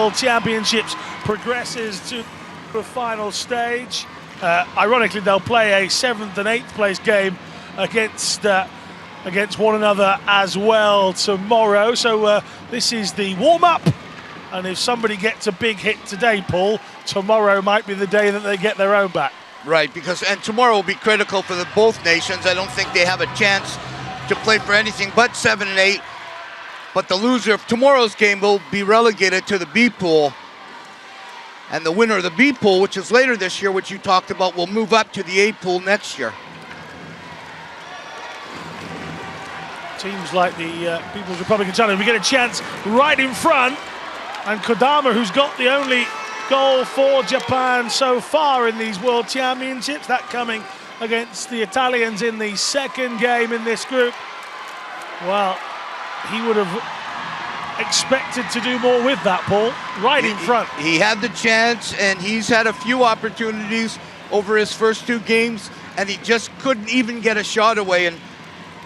World Championships progresses to the final stage. Ironically, they'll play a 7th and 8th place game against one another as well tomorrow. So this is the warm-up, and if somebody gets a big hit today, Paul, tomorrow might be the day that they get their own back. Right, and tomorrow will be critical for both nations. I don't think they have a chance to play for anything but 7 and 8. But the loser of tomorrow's game will be relegated to the B pool. And the winner of the B pool, which is later this year, which you talked about, will move up to the A pool next year. Teams like the People's Republic of China, we get a chance right in front. And Kodama, who's got the only goal for Japan so far in these World Championships, that coming against the Italians in the second game in this group. Well, he would have expected to do more with that, Paul, right in front. He had the chance, and he's had a few opportunities over his first 2 games, and he just couldn't even get a shot away. And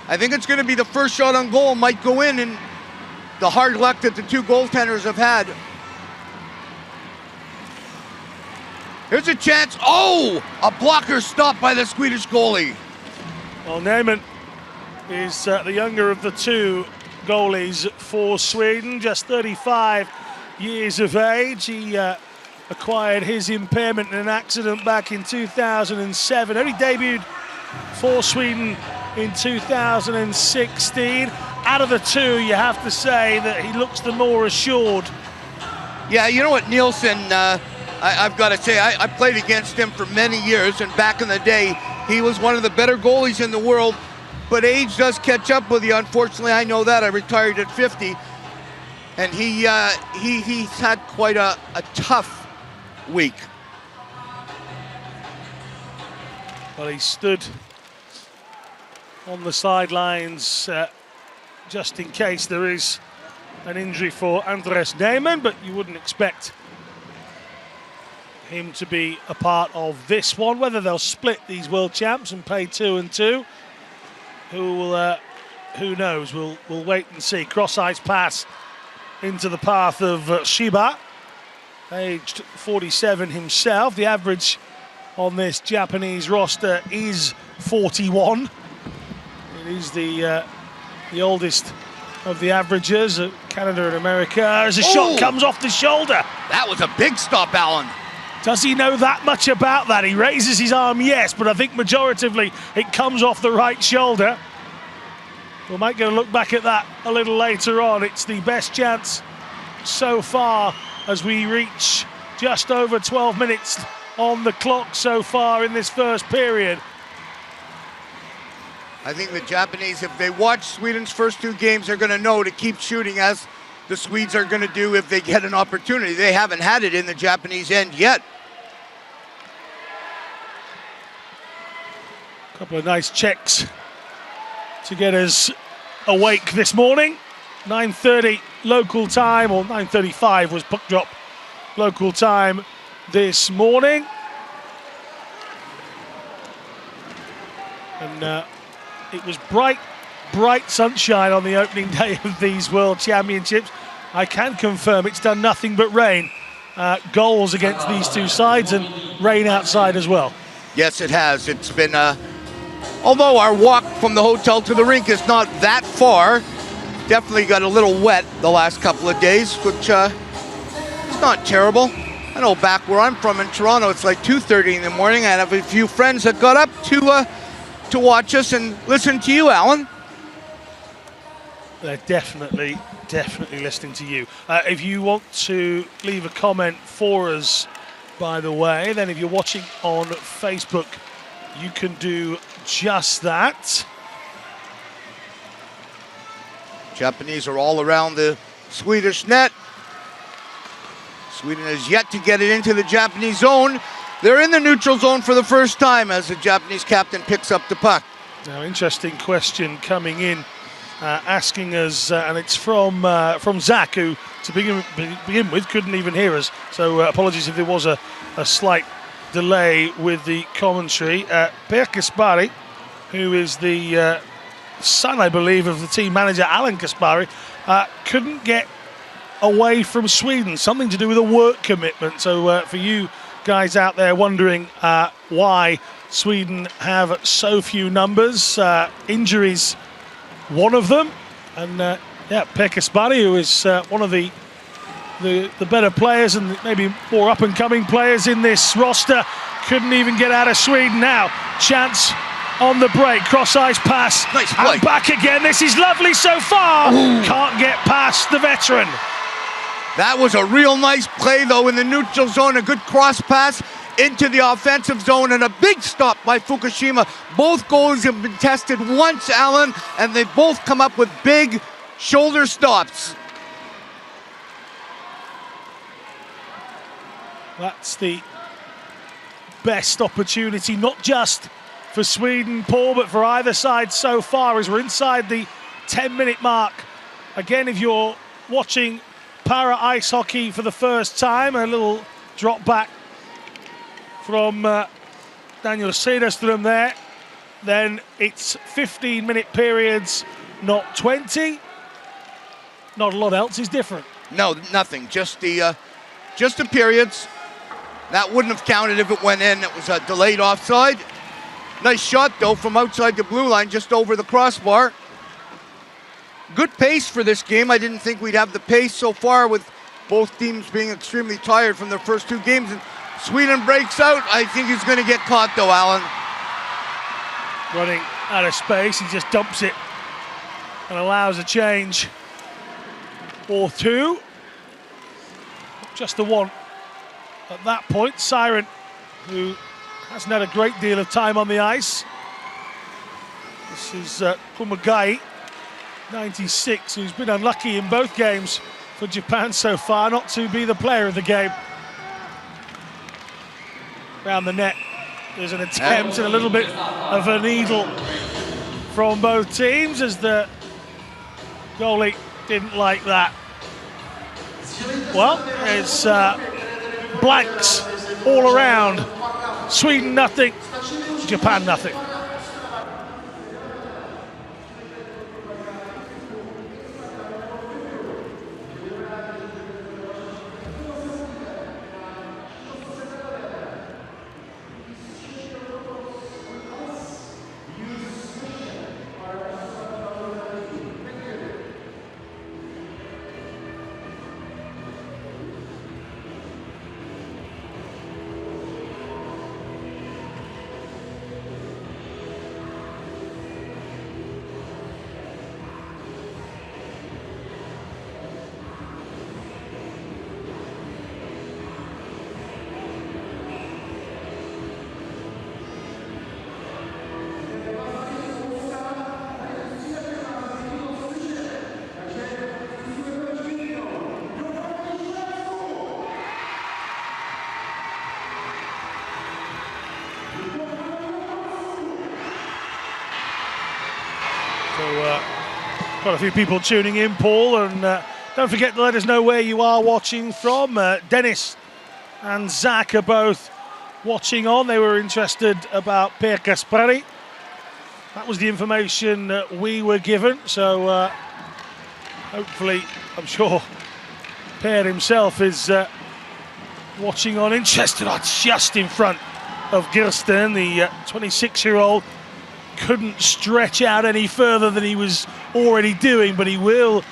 I think it's going to be the first shot on goal might go in, and the hard luck that the 2 goaltenders have had. Here's a chance. Oh, a blocker stopped by the Swedish goalie. Well, Neyman is the younger of the 2 goalies for Sweden, just 35 years of age. He acquired his impairment in an accident back in 2007. Only debuted for Sweden in 2016. Out of the 2, you have to say that he looks the more assured. Yeah, you know what, Nielsen, I've got to say, I played against him for many years, and back in the day, he was one of the better goalies in the world. But age does catch up with you. Unfortunately, I know that. I retired at 50. And he's had quite a tough week. Well, he stood on the sidelines just in case there is an injury for Andres Neyman, but you wouldn't expect him to be a part of this one. Whether they'll split these world champs and play 2 and 2, who knows? We'll wait and see. Cross-ice pass into the path of Shiba, aged 47 himself. The average on this Japanese roster is 41. It is the oldest of the averages, Canada and America. As a shot comes off the shoulder. That was a big stop, Alan. Does he know that much about that? He raises his arm, yes, but I think majoritively it comes off the right shoulder. We might go look back at that a little later on. It's the best chance so far as we reach just over 12 minutes on the clock so far in this first period. I think the Japanese, if they watch Sweden's first 2 games, they're going to know to keep shooting, as the Swedes are going to do if they get an opportunity. They haven't had it in the Japanese end yet. A couple of nice checks to get us awake this morning. 9:30 local time, or 9:35 was puck drop local time this morning. And it was bright sunshine on the opening day of these World Championships. I can confirm it's done nothing but rain. Goals against these 2 sides, and rain outside as well. Yes, it has. It's been, although our walk from the hotel to the rink is not that far, definitely got a little wet the last couple of days, which is not terrible. I know back where I'm from in Toronto, it's like 2:30 in the morning. I have a few friends that got up to watch us and listen to you, Alan. They're definitely listening to you. If you want to leave a comment for us, by the way, then if you're watching on Facebook, you can do just that. Japanese are all around the Swedish net. Sweden has yet to get it into the Japanese zone. They're in the neutral zone for the first time as the Japanese captain picks up the puck. Now, interesting question coming in, asking us, and it's from Zach, who to begin with couldn't even hear us. So apologies if there was a slight delay with the commentary. Per Kaspari, who is the son, I believe, of the team manager Alan Kaspari, couldn't get away from Sweden, something to do with a work commitment. So for you guys out there wondering why Sweden have so few numbers, injuries one of them, and Pekka Spari, who is one of the better players and maybe more up-and-coming players in this roster, couldn't even get out of Sweden. Now chance on the break, cross-ice pass, nice play. And back again. This is lovely so far. Ooh. Can't get past the veteran. That was a real nice play, though, in the neutral zone. A good cross pass into the offensive zone, and a big stop by Fukushima. Both goals have been tested once, Alan, and they both come up with big shoulder stops. That's the best opportunity, not just for Sweden, Paul, but for either side so far, as we're inside the 10-minute mark. Again, if you're watching para ice hockey for the first time, a little drop back from Daniel Cederström there, then it's 15-minute periods, not 20. Not a lot else is different. No, nothing. Just the periods. That wouldn't have counted if it went in. It was a delayed offside. Nice shot, though, from outside the blue line, just over the crossbar. Good pace for this game. I didn't think we'd have the pace so far, with both teams being extremely tired from their first two games. And Sweden breaks out. I think he's going to get caught, though, Alan. Running out of space, he just dumps it and allows a change. 4-2. Just the one at that point. Siren, who hasn't had a great deal of time on the ice. This is Kumagai, 96, who's been unlucky in both games for Japan so far, not to be the player of the game. Around the net, there's an attempt and a little bit of a needle from both teams, as the goalie didn't like that. Well, it's blanks all around. Sweden nothing, Japan nothing. Got a few people tuning in, Paul, and don't forget to let us know where you are watching from. Dennis and Zach are both watching on. They were interested about Pekka Spari. That was the information that we were given, so hopefully, I'm sure Per himself is watching on, interested. Oh, just in front of Gersten, the 26-year-old. Couldn't stretch out any further than he was already doing, but he will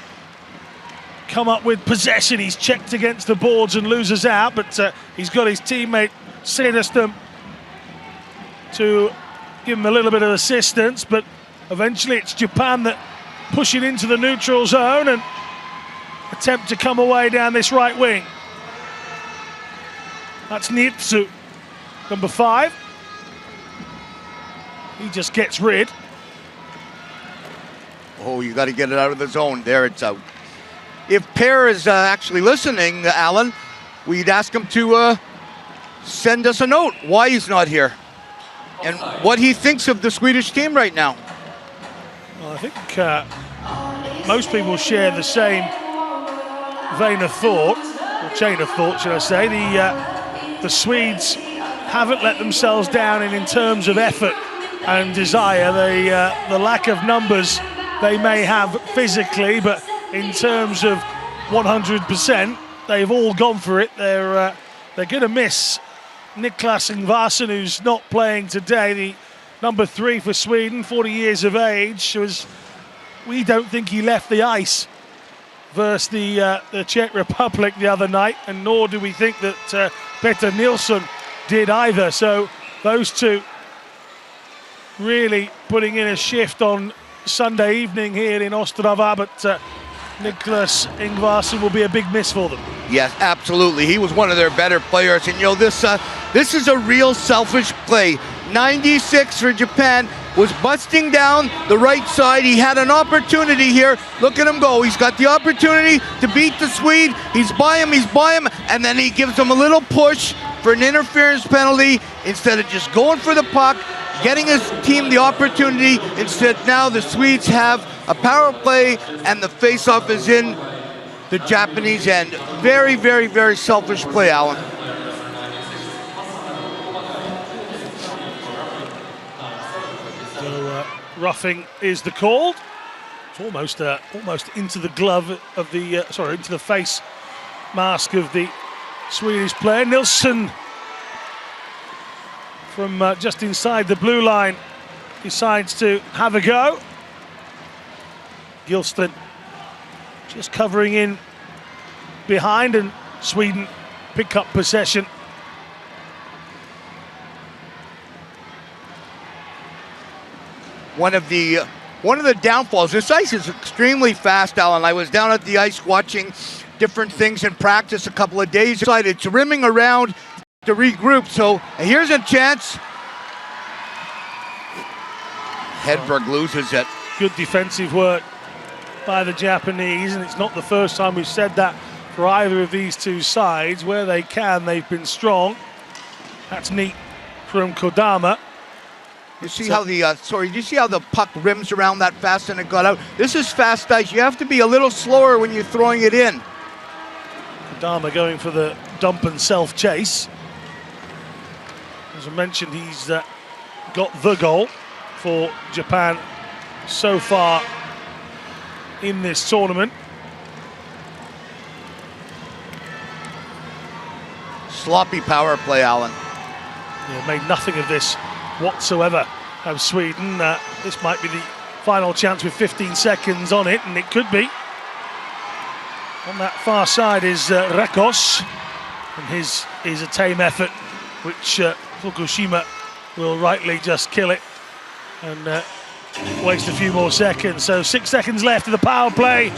come up with possession. He's checked against the boards and loses out, but he's got his teammate Cederström to give him a little bit of assistance, but eventually it's Japan that pushing into the neutral zone and attempt to come away down this right wing. That's Nitsu, number 5. He just gets rid. Oh, you got to get it out of the zone. There, it's out. If Per is actually listening, Alan, we'd ask him to send us a note why he's not here and what he thinks of the Swedish team right now. Well, I think most people share the same vein of thought, or chain of thought, should I say. The Swedes haven't let themselves down in terms of effort and desire. The lack of numbers they may have physically, but in terms of 100%. They've all gone for it. They're going to miss Niklas Ingvarsson, who's not playing today. The number 3 for Sweden, 40 years of age. We don't think he left the ice versus the Czech Republic the other night, and nor do we think that Petter Nilsson did either. So those two really putting in a shift on Sunday evening here in Ostrava, but Niklas Ingvarsson will be a big miss for them. Yes, absolutely. He was one of their better players, and you know, this is a real selfish play. 96 for Japan, was busting down the right side. He had an opportunity here. Look at him go. He's got the opportunity to beat the Swede. He's by him, and then he gives him a little push for an interference penalty instead of just going for the puck, getting his team the opportunity. Instead, now the Swedes have a power play, and the face-off is in the Japanese end. Very, very, very selfish play, Alan. So roughing is the call. It's almost into the glove of the into the face mask of the Swedish player. Nilsson from just inside the blue line decides to have a go. Gilston just covering in behind, and Sweden pick up possession. One of the downfalls, this ice is extremely fast, Alan. I was down at the ice watching different things in practice a couple of days. It's rimming around to regroup, so here's a chance. Hedberg loses it. Good defensive work by the Japanese, and it's not the first time we've said that for either of these two sides. Where they can, they've been strong. That's neat from Kodama. You see how the puck rims around that fast and it got out? This is fast ice. You have to be a little slower when you're throwing it in. Kodama going for the dump and self chase. As I mentioned, he's got the goal for Japan so far in this tournament. Sloppy power play, Alan. Yeah, made nothing of this whatsoever of Sweden. This might be the final chance with 15 seconds on it, and it could be. On that far side is Rakos, and his is a tame effort, which Fukushima will rightly just kill it and waste a few more seconds. So 6 seconds left of the power play.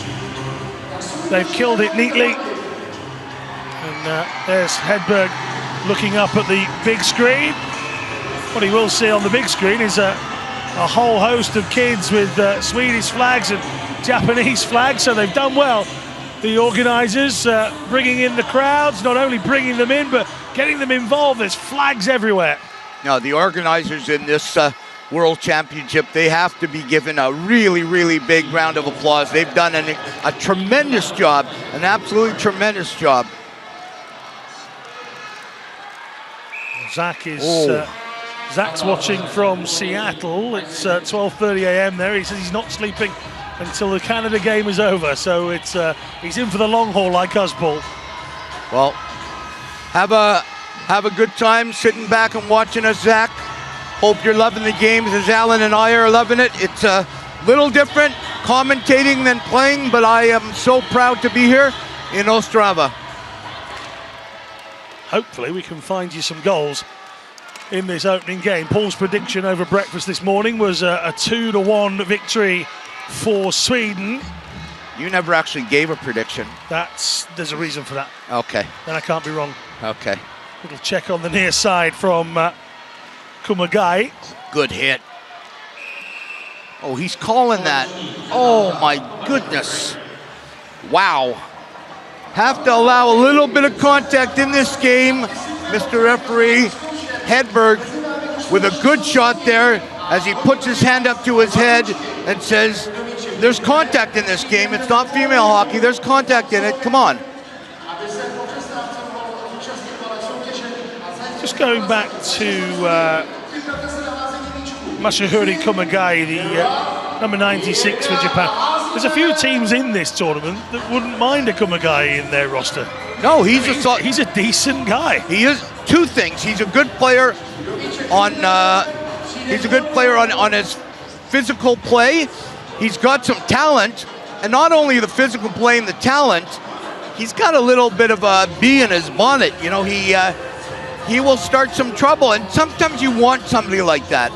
They've killed it neatly. And there's Hedberg looking up at the big screen. What he will see on the big screen is a whole host of kids with Swedish flags and Japanese flags, so they've done well. The organisers bringing in the crowds, not only bringing them in, but getting them involved. There's flags everywhere. Now, the organisers in this World Championship, they have to be given a really, really big round of applause. They've done a tremendous job, an absolutely tremendous job. Zach's watching from Seattle. It's 12:30 a.m. there. He says he's not sleeping until the Canada game is over. So it's he's in for the long haul like us, Paul. Well, have a good time sitting back and watching us, Zach. Hope you're loving the games as Alan and I are loving it. It's a little different commentating than playing, but I am so proud to be here in Ostrava. Hopefully we can find you some goals in this opening game. Paul's prediction over breakfast this morning was a 2-1 victory for Sweden. You never actually gave a prediction. There's a reason for that. Okay. Then I can't be wrong. Okay. Little check on the near side from Kumagai. Good hit. Oh, he's calling that. Oh my goodness. Wow. Have to allow a little bit of contact in this game, Mr. Referee. Hedberg with a good shot there as he puts his hand up to his head and says, there's contact in this game. It's not female hockey. There's contact in it. Come on. Just going back to Masahiro Kumagai, the number 96 for Japan. There's a few teams in this tournament that wouldn't mind a Kumagai in their roster. No, he's a decent guy. He is two things. He's a good player on his physical play. He's got some talent, and not only the physical play and the talent, he's got a little bit of a bee in his bonnet. You know, he will start some trouble, and sometimes you want somebody like that.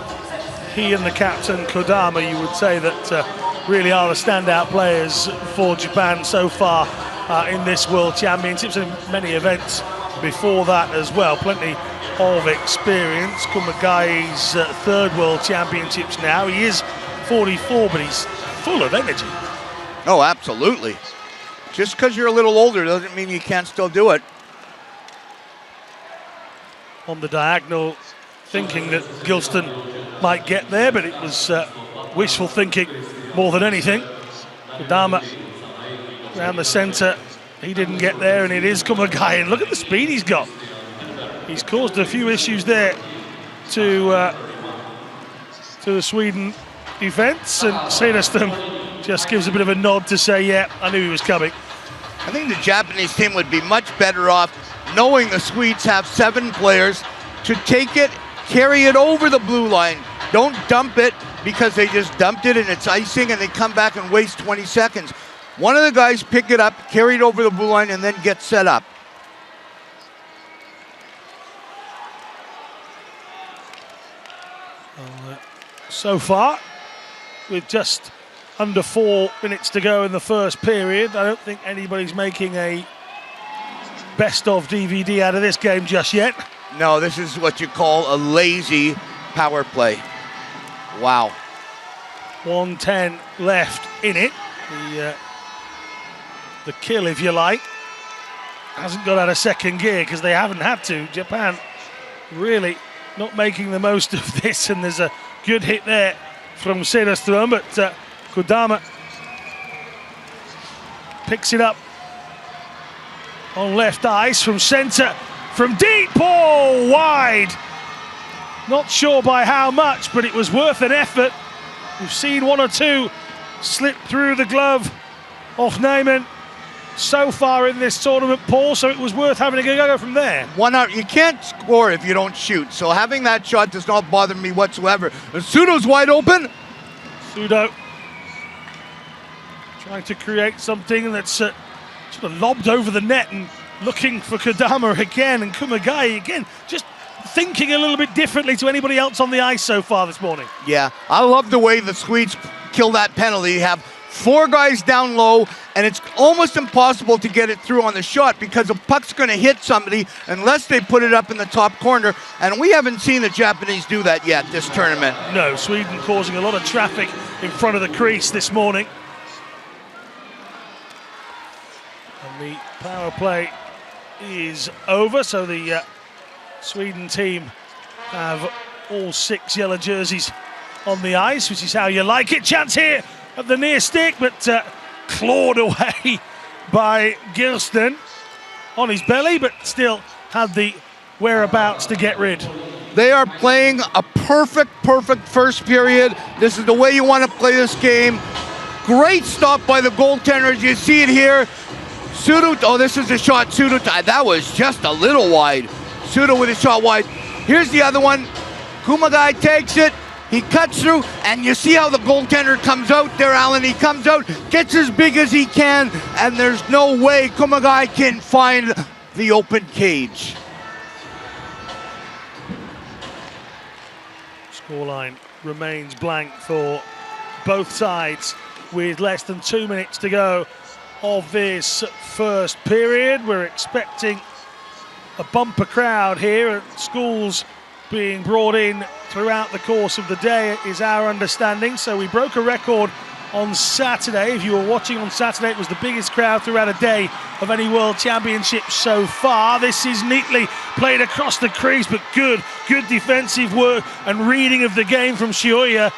He and the captain Kodama, you would say that really are the standout players for Japan so far in this World Championships and many events before that as well. Plenty of experience. Kumagai's third World Championships now. He is 44, but he's full of energy. Oh, absolutely. Just because you're a little older doesn't mean you can't still do it. On the diagonal, thinking that Gilston might get there, but it was wishful thinking more than anything. Kodama around the centre, he didn't get there, and it is Kumagai, and look at the speed he's got. He's caused a few issues there to the Sweden defence, and Cederström just gives a bit of a nod to say, yeah, I knew he was coming. I think the Japanese team would be much better off knowing the Swedes have 7 players to take it, carry it over the blue line. Don't dump it because they just dumped it and it's icing and they come back and waste 20 seconds. One of the guys pick it up, carry it over the blue line, and then get set up. So far, with just under 4 minutes to go in the first period, I don't think anybody's making a best of DVD out of this game just yet. No, this is what you call a lazy power play. Wow. 1:10 left in it. The kill, if you like, hasn't got out of second gear because they haven't had to. Japan really not making the most of this, and there's a good hit there from Cederström, but Kodama picks it up on left ice from centre, from deep, oh, wide. Not sure by how much, but it was worth an effort. We've seen 1 or 2 slip through the glove of Neyman so far in this tournament, Paul, so it was worth having a go from there. You can't score if you don't shoot, so having that shot does not bother me whatsoever. Sudo's wide open. Sudo trying to create something that's sort of lobbed over the net and looking for Kodama again, and Kumagai again, just thinking a little bit differently to anybody else on the ice so far this morning. Yeah, I love the way the Swedes kill that penalty. You have 4 guys down low, and it's almost impossible to get it through on the shot because the puck's going to hit somebody unless they put it up in the top corner, and we haven't seen the Japanese do that yet this tournament. No, Sweden causing a lot of traffic in front of the crease this morning. And the power play is over, so the Sweden team have all 6 yellow jerseys on the ice, which is how you like it. Chance here at the near stick, but clawed away by Gilston on his belly, but still had the whereabouts to get rid. They are playing a perfect first period. This is the way you want to play this game. Great stop by the goaltenders. You see it here. Sudo, oh, this is a shot. Sudo, that was just a little wide. Sudo with a shot wide. Here's the other one. Kumagai takes it. He cuts through, and you see how the goaltender comes out there, Alan. He comes out, gets as big as he can, and there's no way Kumagai can find the open cage. Scoreline remains blank for both sides with less than 2 minutes to go of this first period. We're expecting a bumper crowd here, and schools being brought in throughout the course of the day is our understanding. So we broke a record on Saturday. If you were watching on Saturday, it was the biggest crowd throughout a day of any World Championship so far. This is neatly played across the crease, but good defensive work and reading of the game from Shioya.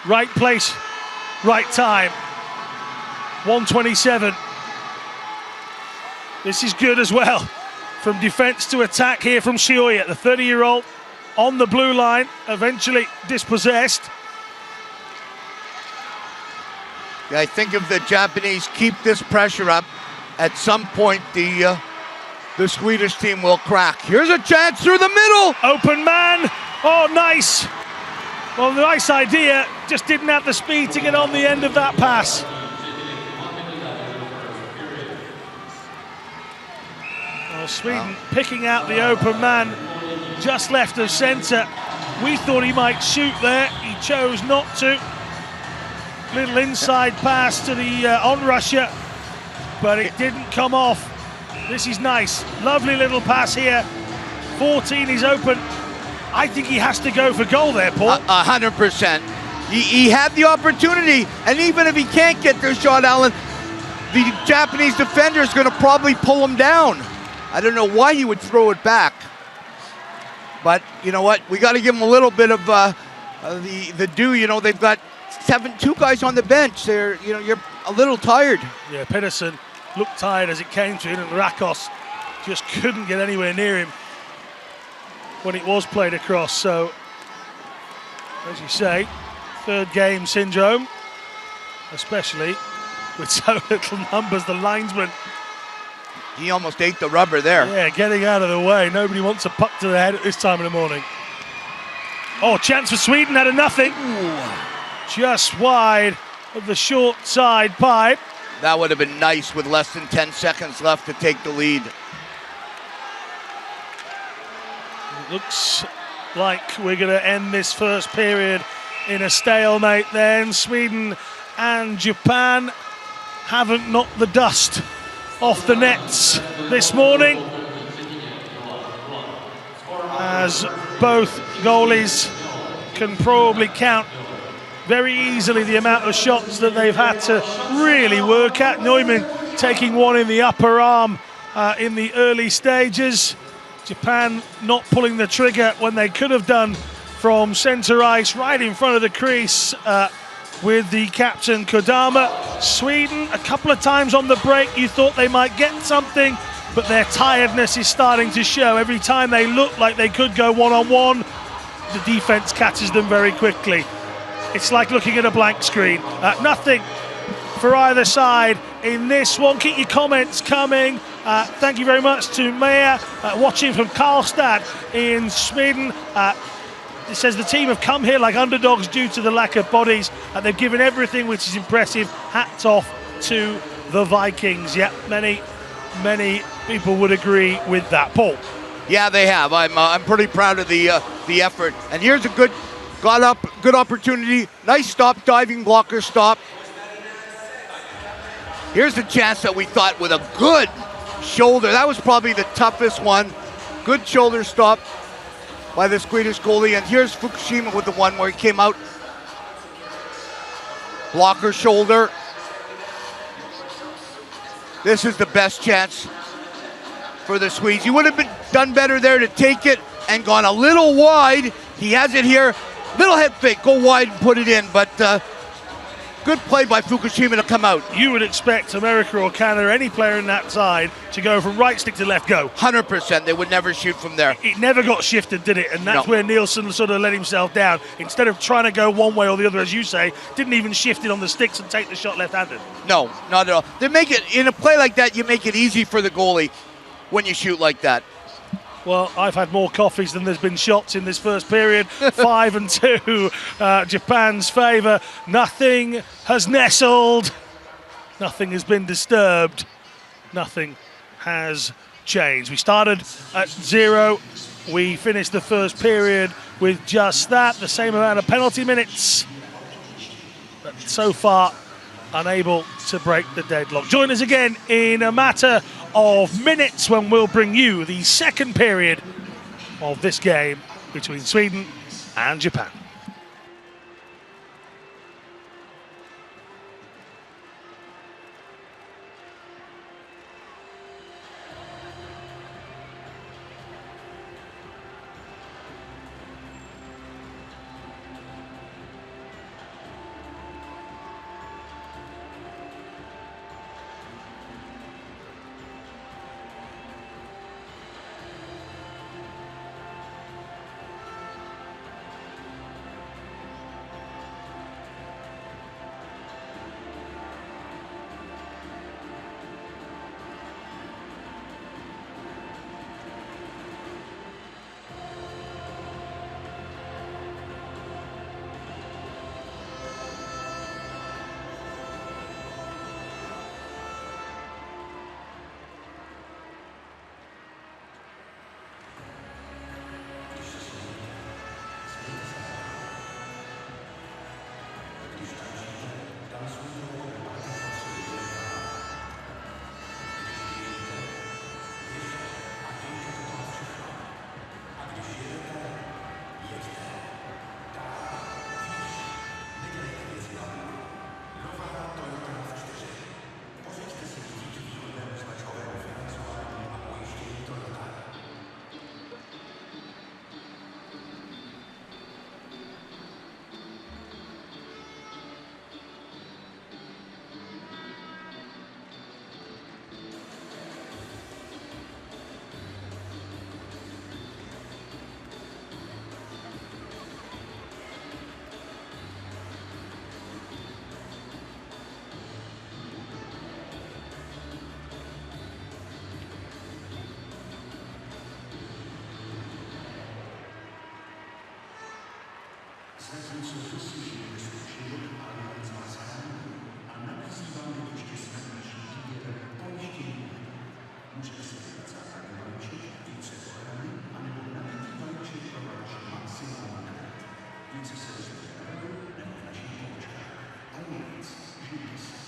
Right place, right time. 1:27. This is good as well. From defense to attack here from Shioya, the 30-year-old on the blue line, eventually dispossessed. I think if the Japanese keep this pressure up, at some point the Swedish team will crack. Here's a chance through the middle. Open man. Oh, nice. Well, nice idea. Just didn't have the speed to get on the end of that pass. Well, Sweden picking out the open man just left of centre. We thought he might shoot there. He chose not to. Little inside pass to the on-rusher, but it didn't come off. This is nice. Lovely little pass here. 14 is open. I think he has to go for goal there, Paul. 100%. He had the opportunity, and even if he can't get their shot, Alan, the Japanese defender is going to probably pull him down. I don't know why he would throw it back. But you know what? We got to give him a little bit of the due. You know, they've got two guys on the bench. You're a little tired. Yeah, Pedersen looked tired as it came to him, and Rakos just couldn't get anywhere near him when it was played across. So, as you say, third game syndrome, especially with so little numbers. The linesman, he almost ate the rubber there. Yeah, getting out of the way. Nobody wants a puck to the head at this time in the morning. Oh, chance for Sweden, out of nothing. Ooh. Just wide of the short side pipe. That would have been nice with less than 10 seconds left to take the lead. It looks like we're going to end this first period in a stalemate then. Sweden and Japan haven't knocked the dust off the nets this morning, as both goalies can probably count very easily the amount of shots that they've had to really work at. Neumann taking one in the upper arm in the early stages. Japan not pulling the trigger when they could have done from centre ice, right in front of the crease with the captain Kodama. Sweden, a couple of times on the break, you thought they might get something, but their tiredness is starting to show. Every time they look like they could go one-on-one, the defense catches them very quickly. It's like looking at a blank screen. Nothing for either side in this one. Keep your comments coming. Thank you very much to Maya, watching from Karlstad in Sweden. It says the team have come here like underdogs due to the lack of bodies. They've given everything, which is impressive. Hats off to the Vikings. Yeah, many people would agree with that. Paul. Yeah, they have. I'm pretty proud of the effort. And here's a good opportunity. Nice stop, diving blocker stop. Here's the chance that we thought with a good shoulder. That was probably the toughest one. Good shoulder stop by the Swedish goalie. And here's Fukushima with the one where he came out. Blocker shoulder. This is the best chance for the Swedes. He would have done better there to take it and gone a little wide. He has it here. Little head fake, go wide and put it in, but good play by Fukushima to come out. You would expect America or Canada, any player in that side, to go from right stick to left go. 100%, they would never shoot from there. It never got shifted, did it? And that's where Nielsen sort of let himself down. Instead of trying to go one way or the other, as you say, didn't even shift it on the sticks and take the shot left-handed. No, not at all. They make it, in a play like that, you make it easy for the goalie when you shoot like that. Well, I've had more coffees than there's been shots in this first period. 5-2, Japan's favour. Nothing has nestled. Nothing has been disturbed. Nothing has changed. We started at 0. We finished the first period with just that, the same amount of penalty minutes. But so far, unable to break the deadlock. Join us again in a matter of minutes when we'll bring you the second period of this game between Sweden and Japan. Zrazu souvisí, že život Allianz vás chrání a nabízí vám ještě snadnější výběr pojištění. Můžete si vybrat základní balíček, více ochrany, anebo nabitý balíček pro váš maximální krát. Více se dozvíte na webu nebo v našich pobočkách. Allianz, žijte se.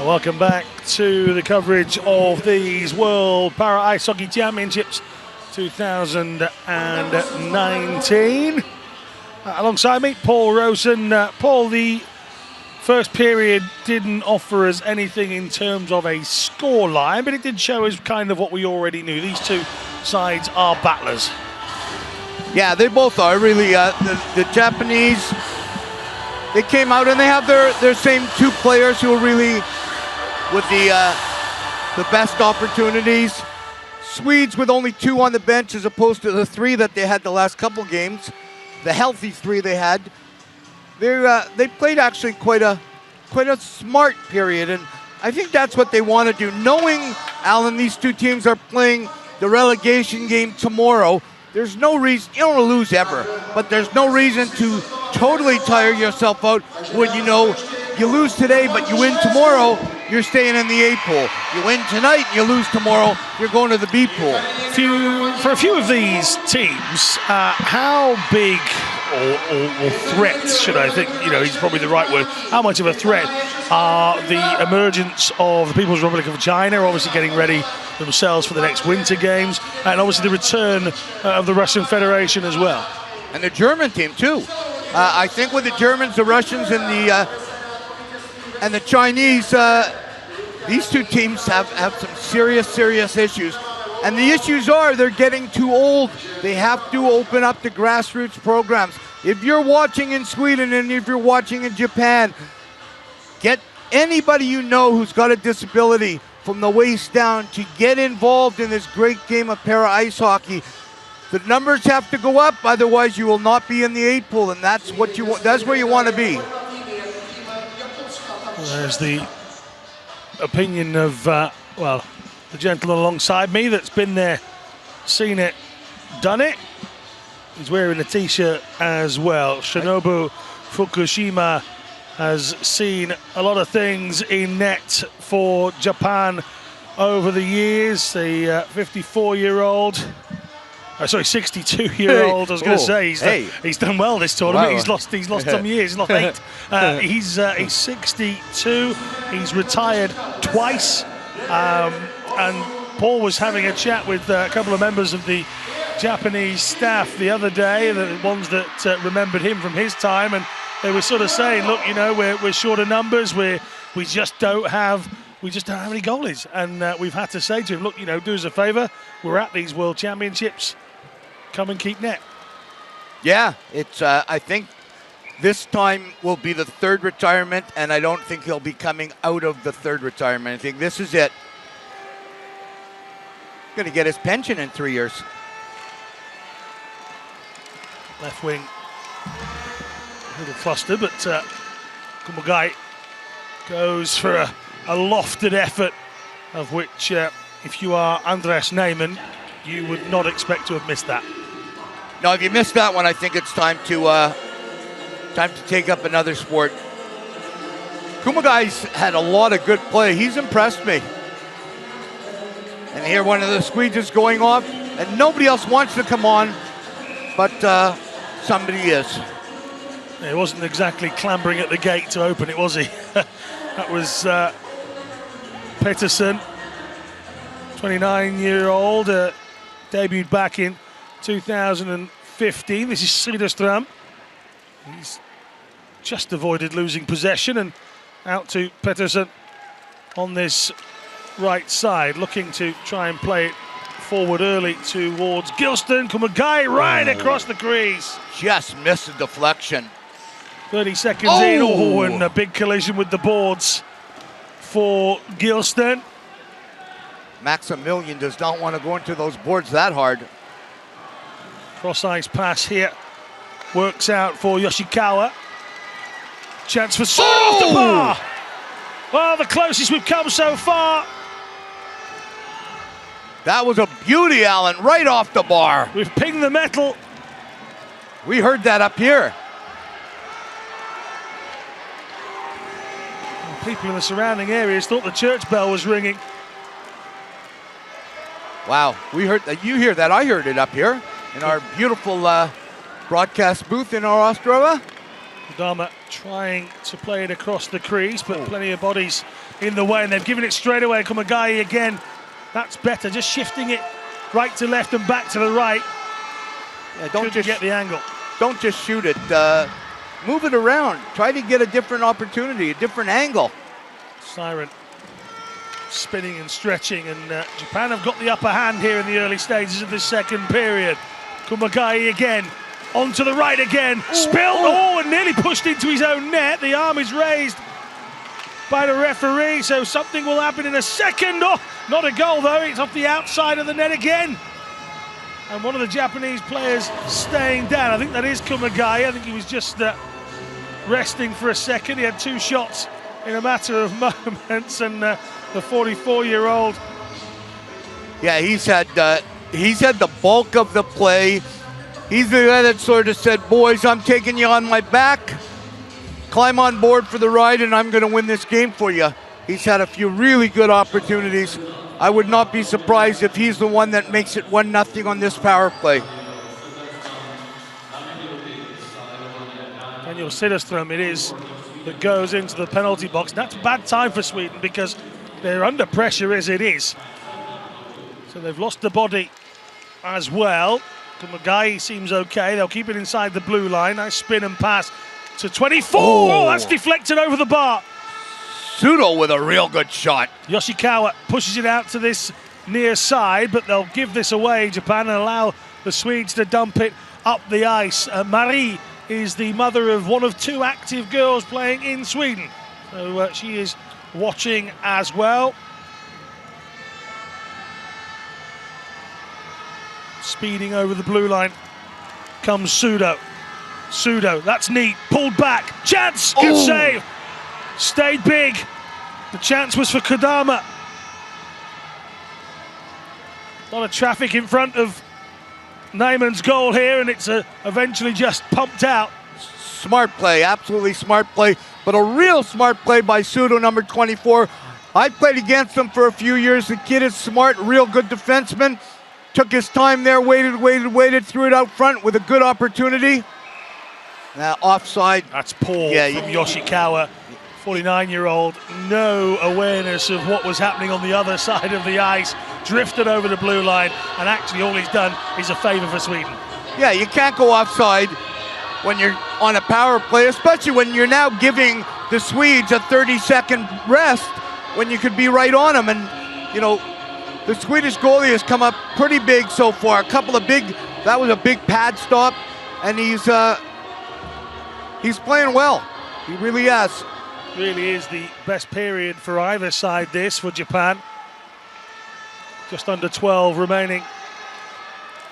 Welcome back to the coverage of these World Para Ice Hockey Championships 2019. Alongside me, Paul Rosen. Paul, the first period didn't offer us anything in terms of a score line, but it did show us kind of what we already knew. These two sides are battlers. Yeah, they both are really. The Japanese, they came out and they have their same two players who are really with the best opportunities. Swedes with only two on the bench as opposed to the three that they had the last couple games, the healthy three they had. They played actually quite a smart period, and I think that's what they want to do. Knowing, Alan, these two teams are playing the relegation game tomorrow, there's no reason, you don't lose ever, but there's no reason to totally tire yourself out when you know you lose today, but you win tomorrow, you're staying in the A pool. You win tonight, you lose tomorrow, you're going to the B pool. For a few of these teams, how big or threat, should I think, he's probably the right word, how much of a threat are the emergence of the People's Republic of China, obviously getting ready themselves for the next Winter Games, and obviously the return of the Russian Federation as well? And the German team too. I think with the Germans, the Russians, and the Chinese, these two teams have some serious issues. And the issues are they're getting too old. They have to open up the grassroots programs. If you're watching in Sweden and if you're watching in Japan, get anybody you know who's got a disability from the waist down to get involved in this great game of para ice hockey. The numbers have to go up, otherwise you will not be in the 8 pool, and that's what you want. That's where you want to be. Well, there's the opinion of the gentleman alongside me that's been there, seen it, done it. He's wearing a t-shirt as well. Shinobu Fukushima has seen a lot of things in net for Japan over the years. The 54-year-old, 62-year-old. I was going to say he's done well this tournament. Wow. He's lost some years. He's lost 8. He's 62. He's retired twice. And Paul was having a chat with a couple of members of the Japanese staff the other day, the ones that remembered him from his time, and they were sort of saying, look, we're short of numbers. We just don't have any goalies, and we've had to say to him, look, do us a favour. We're at these World Championships. Come and keep net. Yeah, it's. I think this time will be the 3rd retirement, and I don't think he'll be coming out of the 3rd retirement. I think this is it. Going to get his pension in 3 years. Left wing, a little flustered, but Kumagai goes for a lofted effort, of which, if you are Andreas Neyman, you would not expect to have missed that. No, if you missed that one, I think it's time to take up another sport. Kumagai's had a lot of good play. He's impressed me. And here one of the squeegees going off, and nobody else wants to come on, but somebody is. He wasn't exactly clambering at the gate to open it, was he? That was Pettersson, 29-year-old, debuted back in 2015. This is Söderström. He's just avoided losing possession, and out to Pettersson on this right side, looking to try and play it forward early towards Gilston. Kumagai right across the crease. Just missed the deflection. 30 seconds in, and a big collision with the boards for Gilston. Maximilian does not want to go into those boards that hard. Cross-ice pass here. Works out for Yoshikawa. Chance for Sora off the bar. Well, the closest we've come so far. That was a beauty, Alan, right off the bar. We've pinged the metal. We heard that up here. People in the surrounding areas thought the church bell was ringing. Wow, we heard that. You hear that? I heard it up here in our beautiful broadcast booth in our Ostrava. Kodama trying to play it across the crease, but plenty of bodies in the way, and they've given it straight away. Kumagai again. That's better, just shifting it right to left and back to the right. Yeah, don't just get the angle. Don't just shoot it. Move it around. Try to get a different opportunity, a different angle. Siren spinning and stretching, and Japan have got the upper hand here in the early stages of this second period. Kumagai again, onto the right again, spilled, and nearly pushed into his own net. The arm is raised by the referee, so something will happen in a second. Oh, not a goal though, it's off the outside of the net again. And one of the Japanese players staying down. I think that is Kumagai. I think he was just resting for a second. He had 2 shots in a matter of moments, and the 44-year-old. Yeah, he's had the bulk of the play. He's the guy that sort of said, boys, I'm taking you on my back. Climb on board for the ride, and I'm going to win this game for you. He's had a few really good opportunities. I would not be surprised if he's the one that makes it 1-0 on this power play. Daniel Söderström it is that goes into the penalty box. That's a bad time for Sweden because they're under pressure as it is. So they've lost the body as well. Kumagai seems okay. They'll keep it inside the blue line. Nice spin and pass to 24. Oh, that's deflected over the bar. Sudo with a real good shot. Yoshikawa pushes it out to this near side, but they'll give this away, Japan, and allow the Swedes to dump it up the ice. Marie is the mother of one of 2 active girls playing in Sweden. So she is watching as well. Speeding over the blue line comes Sudo. Sudo, that's neat, pulled back, chance, good save. Stayed big. The chance was for Kodama. A lot of traffic in front of Neyman's goal here, and it's eventually just pumped out. Smart play, absolutely smart play, but a real smart play by Sudo, number 24. I played against him for a few years. The kid is smart, real good defenseman. Took his time there, waited, threw it out front with a good opportunity. Offside. That's poor from Yoshikawa, 49-year-old. No awareness of what was happening on the other side of the ice. Drifted over the blue line, and actually all he's done is a favor for Sweden. Yeah, you can't go offside when you're on a power play, especially when you're now giving the Swedes a 30-second rest when you could be right on them. And, you know, the Swedish goalie has come up pretty big so far. That was a big pad stop, and he's playing well. He really has. Really is the best period for either side this for Japan. Just under 12 remaining,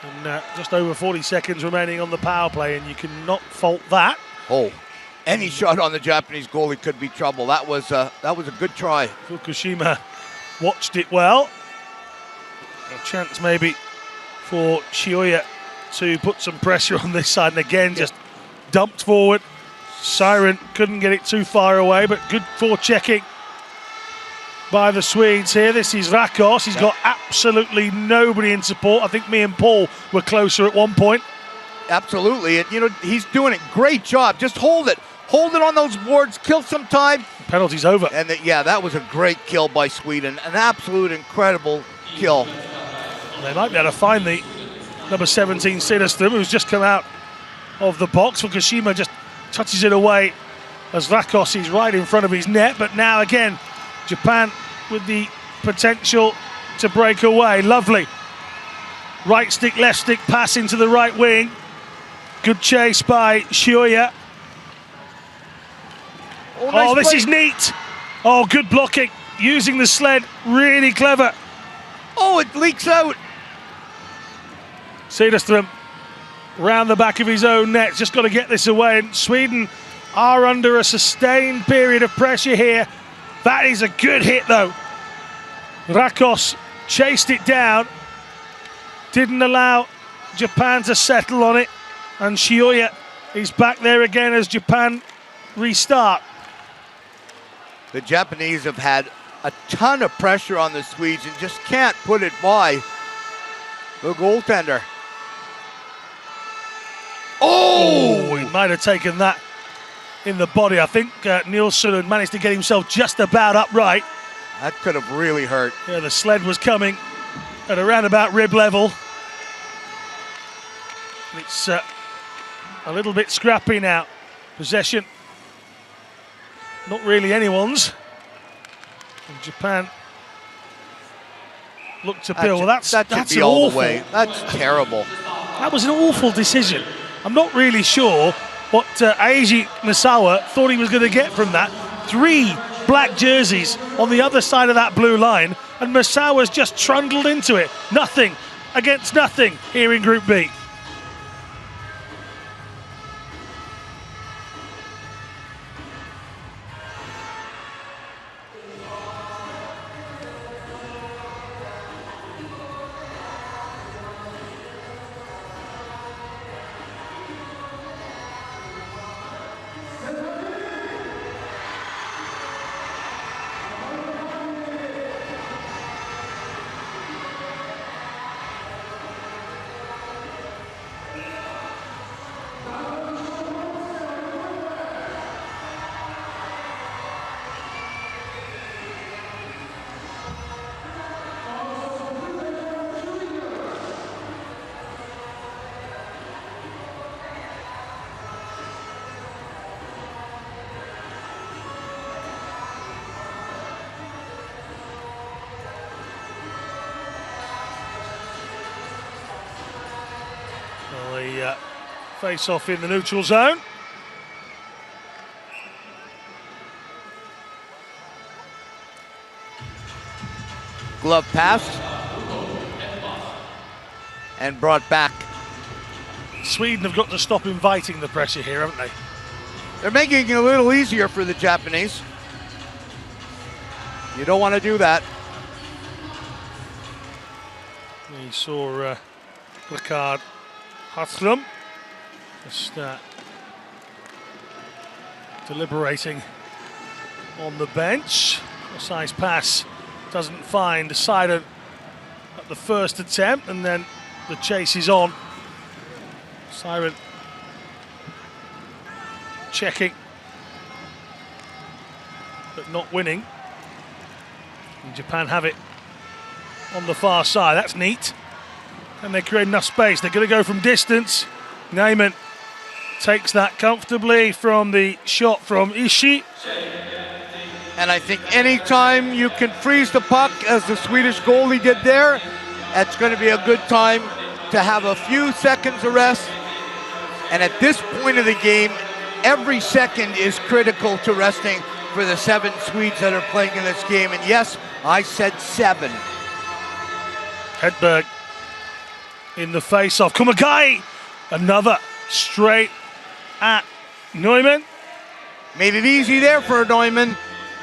and just over 40 seconds remaining on the power play, and you cannot fault that. Oh, any shot on the Japanese goalie could be trouble. That was a good try. Fukushima watched it well. A chance maybe for Shioya to put some pressure on this side, and again just dumped forward. Siren couldn't get it too far away, but good forechecking by the Swedes here. This is Rakos. He's got absolutely nobody in support. I think me and Paul were closer at one point. Absolutely, and you know, he's doing a great job. Just hold it on those boards, kill some time. Penalty's over. And that was a great kill by Sweden. An absolute incredible kill. They might be able to find the number 17 Sidestrom, who's just come out of the box. Fukushima just touches it away as Rakos is right in front of his net, but now again Japan with the potential to break away. Lovely right stick, left stick pass into the right wing. Good chase by Shioya. Nice this play. is neat. Oh, good blocking, using the sled, really clever. Oh, it leaks out. Sidestrom round the back of his own net, just got to get this away, and Sweden are under a sustained period of pressure here. That is a good hit though. Rakos chased it down, didn't allow Japan to settle on it, and Shioya is back there again as Japan restart. The Japanese have had a ton of pressure on the Swedes and just can't put it by the goaltender. Oh, he might have taken that in the body. I think Nielsen had managed to get himself just about upright. That could have really hurt. Yeah, the sled was coming at around about rib level. It's a little bit scrappy now. Possession, not really anyone's. And Japan look to Bill. That should be all awful. the way. That's terrible. That was an awful decision. I'm not really sure what Eiji Misawa thought he was going to get from that. 3 black jerseys on the other side of that blue line, and Misawa's just trundled into it. Nothing against nothing here in Group B. Face off in the neutral zone. Glove passed and brought back. Sweden have got to stop inviting the pressure here, haven't they? They're making it a little easier for the Japanese. You don't want to do that. We saw Ricard Hartström just deliberating on the bench. Precise pass doesn't find Siren at the first attempt, and then the chase is on. Siren checking, but not winning. And Japan have it on the far side. That's neat. And they create enough space. They're going to go from distance. Neyman takes that comfortably from the shot from Ishii. And I think anytime you can freeze the puck, as the Swedish goalie did there, it's going to be a good time to have a few seconds of rest. And at this point of the game, every second is critical to resting for the 7 Swedes that are playing in this game. And yes, I said 7. Hedberg in the face-off. Kumagai, another straight at Neumann. Made it easy there for Neumann.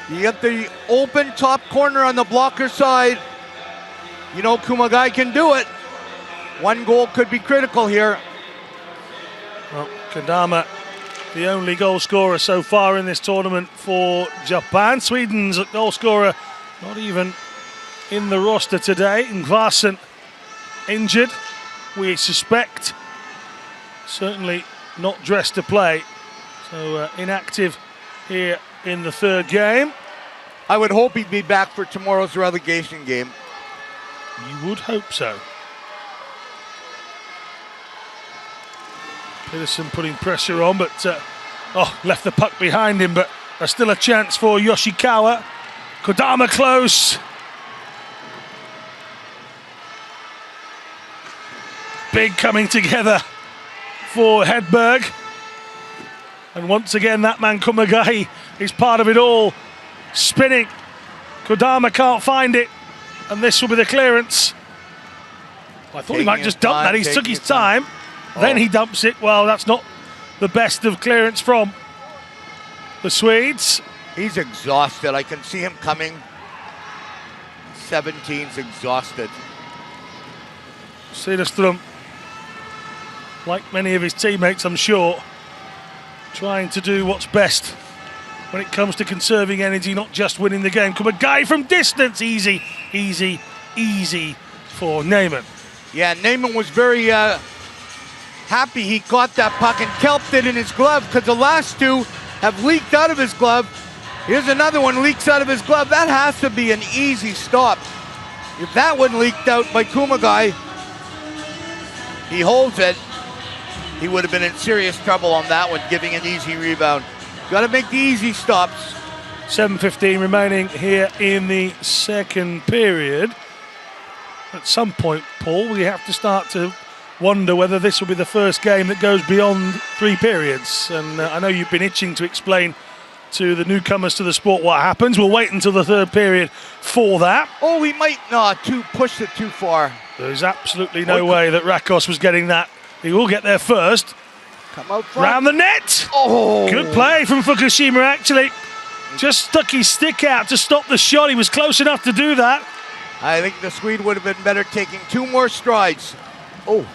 You get the open top corner on the blocker side. You know Kumagai can do it. 1 goal could be critical here. Well, Kodama, the only goal scorer so far in this tournament for Japan. Sweden's goal scorer not even in the roster today. Ngvasen injured, we suspect. Certainly not dressed to play. So inactive here in the 3rd game. I would hope he'd be back for tomorrow's relegation game. You would hope so. Peterson putting pressure on, but left the puck behind him, but there's still a chance for Yoshikawa. Kodama close. Big coming together for Hedberg. And once again, that man Kumagai is part of it all. Spinning. Kodama can't find it. And this will be the clearance. I thought he might just dump that. He took his time. Then he dumps it. Well, that's not the best of clearance from the Swedes. He's exhausted. I can see him coming. 17's exhausted. Cederström, like many of his teammates, I'm sure, trying to do what's best when it comes to conserving energy, not just winning the game. Come a guy from distance. Easy, easy, easy for Neyman. Yeah, Neyman was very happy he got that puck and kelped it in his glove, because the last 2 have leaked out of his glove. Here's another one leaks out of his glove. That has to be an easy stop. If that one leaked out by Kumagai, he holds it. He would have been in serious trouble on that one, giving an easy rebound. Got to make the easy stops. 7:15 remaining here in the 2nd period. At some point, Paul, we have to start to wonder whether this will be the first game that goes beyond 3 periods. And I know you've been itching to explain to the newcomers to the sport what happens. We'll wait until the 3rd period for that. Oh, we might pushed it too far. There's absolutely no way that Rakos was getting that. He will get there first. Come out front. Round the net. Oh! Good play from Fukushima, actually. Just stuck his stick out to stop the shot. He was close enough to do that. I think the Swede would have been better taking 2 more strides. Oh,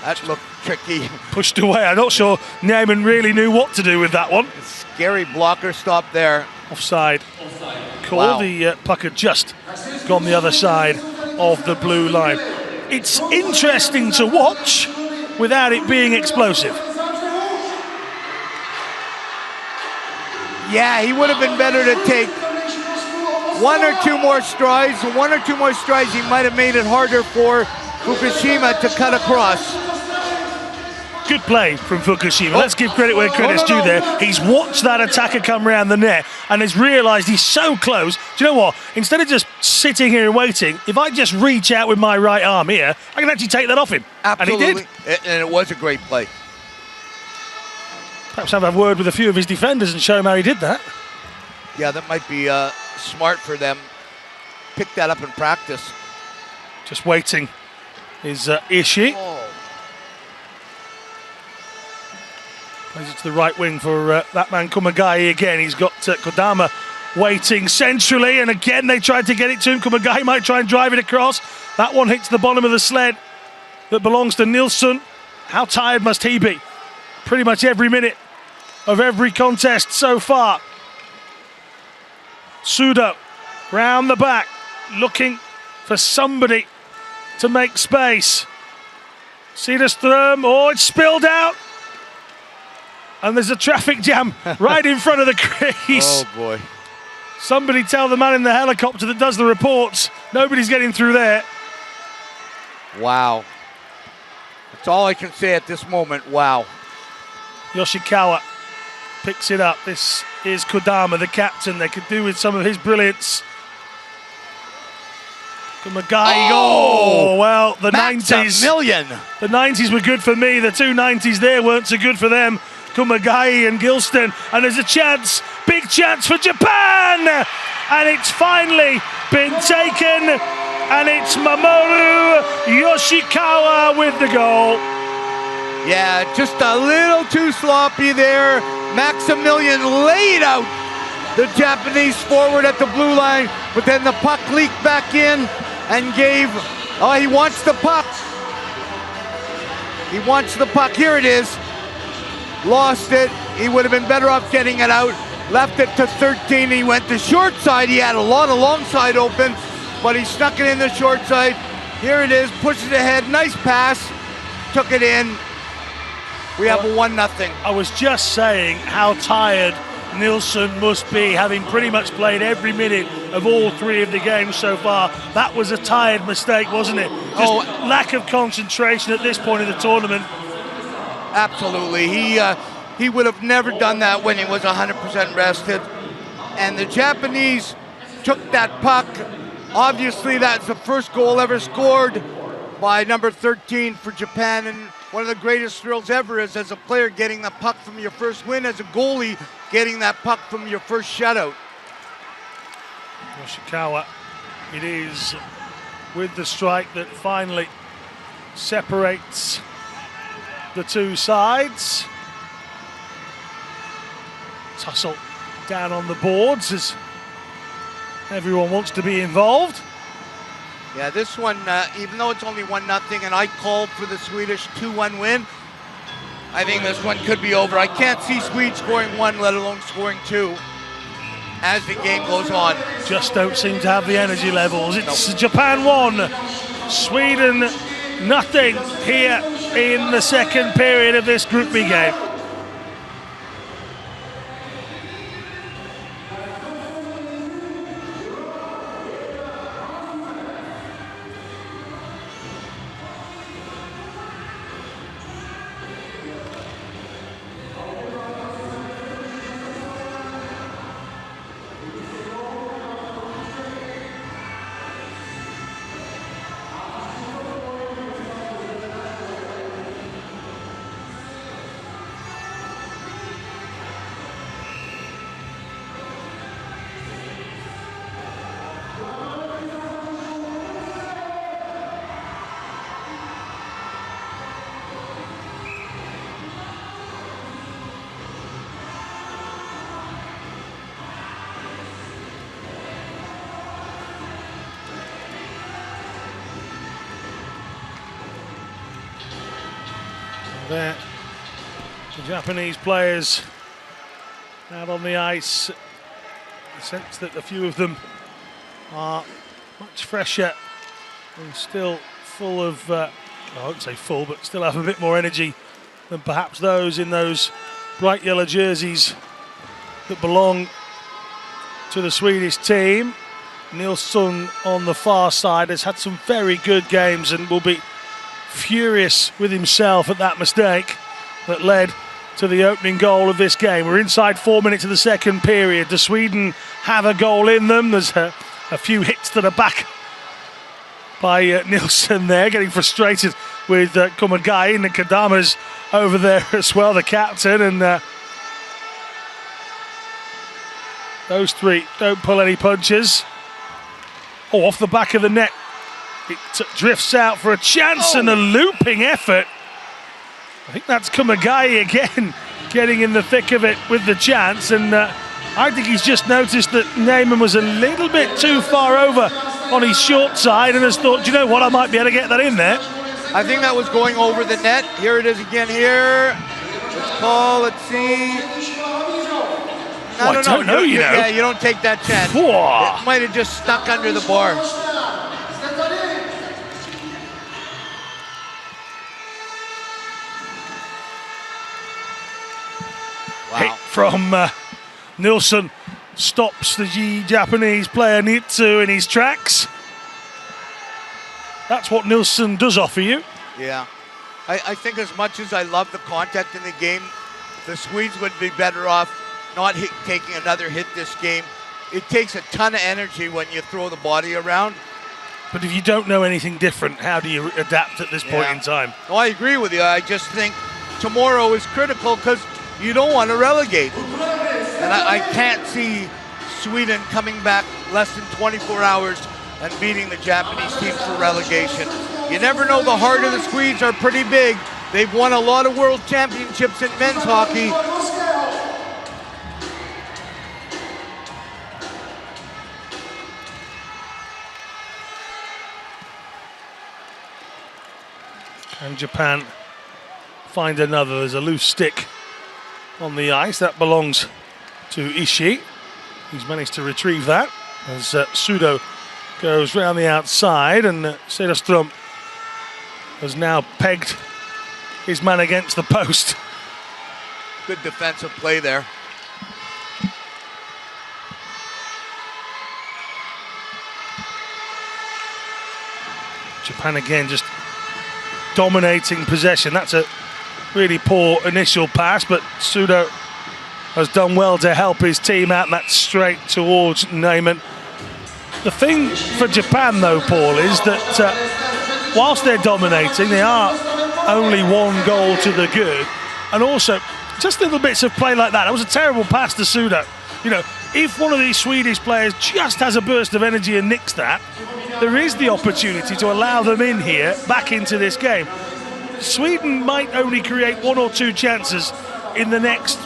that looked tricky. Pushed away. I'm not sure Neyman really knew what to do with that one. Scary blocker stop there. Offside. Call. Wow. The puck had just gone the other side of the blue line. It's interesting to watch without it being explosive. Yeah, he would have been better to take 1 or 2 more strides. 1 or 2 more strides, he might have made it harder for Fukushima to cut across. Good play from Fukushima. Let's give credit where credit's due there. He's watched that attacker come round the net and has realised he's so close. Do you know what? Instead of just sitting here and waiting, if I just reach out with my right arm here, I can actually take that off him. Absolutely. And he did. And it was a great play. Perhaps have a word with a few of his defenders and show him how he did that. Yeah, that might be smart for them. Pick that up in practice. Just waiting is Ishii. Oh. Plays it to the right wing for that man Kumagai again. He's got Kodama waiting centrally, and again they tried to get it to him. Kumagai might try and drive it across. That one hits the bottom of the sled that belongs to Nilsson. How tired must he be? Pretty much every minute of every contest so far. Sudo round the back, looking for somebody to make space. Cedarström, oh, it's spilled out. And there's a traffic jam right in front of the crease. Oh, boy. Somebody tell the man in the helicopter that does the reports, nobody's getting through there. Wow. That's all I can say at this moment. Wow. Yoshikawa picks it up. This is Kodama, the captain. They could do with some of his brilliance. Kumagai. Oh, well, the 90s. The 90s were good for me. The two 90s there weren't so good for them. Kumagai and Gilston. And there's a chance, big chance for Japan. And it's finally been taken. And it's Mamoru Yoshikawa with the goal. Yeah, just a little too sloppy there. Maximilian laid out the Japanese forward at the blue line, but then the puck leaked back in and gave, oh, he wants the puck. He wants the puck, here it is. Lost it, he would have been better off getting it out. Left it to 13, he went to short side. He had a lot of long side open, but he snuck it in the short side. Here it is, pushes ahead, nice pass, took it in. We have a 1-0. I was just saying how tired Nilsson must be, having pretty much played every minute of all three of the games so far. That was a tired mistake, wasn't it? Just lack of concentration at this point in the tournament. Absolutely. He would have never done that when he was 100% rested. And the Japanese took that puck. Obviously, that's the first goal ever scored by number 13 for Japan, and one of the greatest thrills ever is as a player getting the puck from your first win, as a goalie getting that puck from your first shutout. Yoshikawa, it is with the strike that finally separates the two sides. Tussle down on the boards as everyone wants to be involved. Yeah, this one, even though it's only 1-0 and I called for the Swedish 2-1 win, I think this one could be over. I can't see Sweden scoring one, let alone scoring two, as the game goes on. Just don't seem to have the energy levels. It's Japan 1, Sweden nothing here in the second period of this Group B game. There, the Japanese players out on the ice. I sense that a few of them are much fresher and still full of, I won't say full, but still have a bit more energy than perhaps those in those bright yellow jerseys that belong to the Swedish team. Nilsson on the far side has had some very good games and will be furious with himself at that mistake that led to the opening goal of this game. We're inside 4 minutes of the second period. Does Sweden have a goal in them? There's a few hits to the back by Nilsson there, getting frustrated with Kumagai, and Kadama's over there as well, the captain, and those three don't pull any punches. Oh, off the back of the net. It drifts out for a chance and a looping effort. I think that's Kumagai again, getting in the thick of it with the chance. And I think he's just noticed that Neyman was a little bit too far over on his short side and has thought, do you know what, I might be able to get that in there. I think that was going over the net. Here it is again here. Let's call, let's see. I don't know, you know. Yeah, you don't take that chance. Whoa. It might have just stuck under the bar. Hit from Nilsson stops the Japanese player Nitsu in his tracks. That's what Nilsson does offer you. Yeah. I think as much as I love the contact in the game, the Swedes would be better off not taking another hit this game. It takes a ton of energy when you throw the body around. But if you don't know anything different, how do you adapt at this point in time? No, I agree with you. I just think tomorrow is critical because you don't want to relegate. And I can't see Sweden coming back less than 24 hours and beating the Japanese team for relegation. You never know, the heart of the Swedes are pretty big. They've won a lot of world championships in men's hockey. And Japan find another. There's a loose stick on the ice. That belongs to Ishii. He's managed to retrieve that as Sudo goes round the outside, and Cederström has now pegged his man against the post. Good defensive play there. Japan again just dominating possession. That's a really poor initial pass, but Sudo has done well to help his team out, and that's straight towards Neyman. The thing for Japan, though, Paul, is that whilst they're dominating, they are only one goal to the good, and also just little bits of play like that. That was a terrible pass to Sudo. You know, if one of these Swedish players just has a burst of energy and nicks that, there is the opportunity to allow them in here, back into this game. Sweden might only create 1 or 2 chances in the next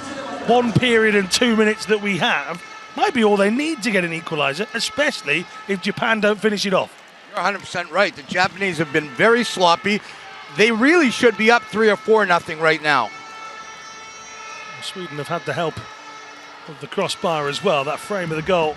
1 period and 2 minutes that we have. Might be all they need to get an equaliser, especially if Japan don't finish it off. You're 100% right. The Japanese have been very sloppy. They really should be up 3 or 4-0 right now. Sweden have had the help of the crossbar as well. That frame of the goal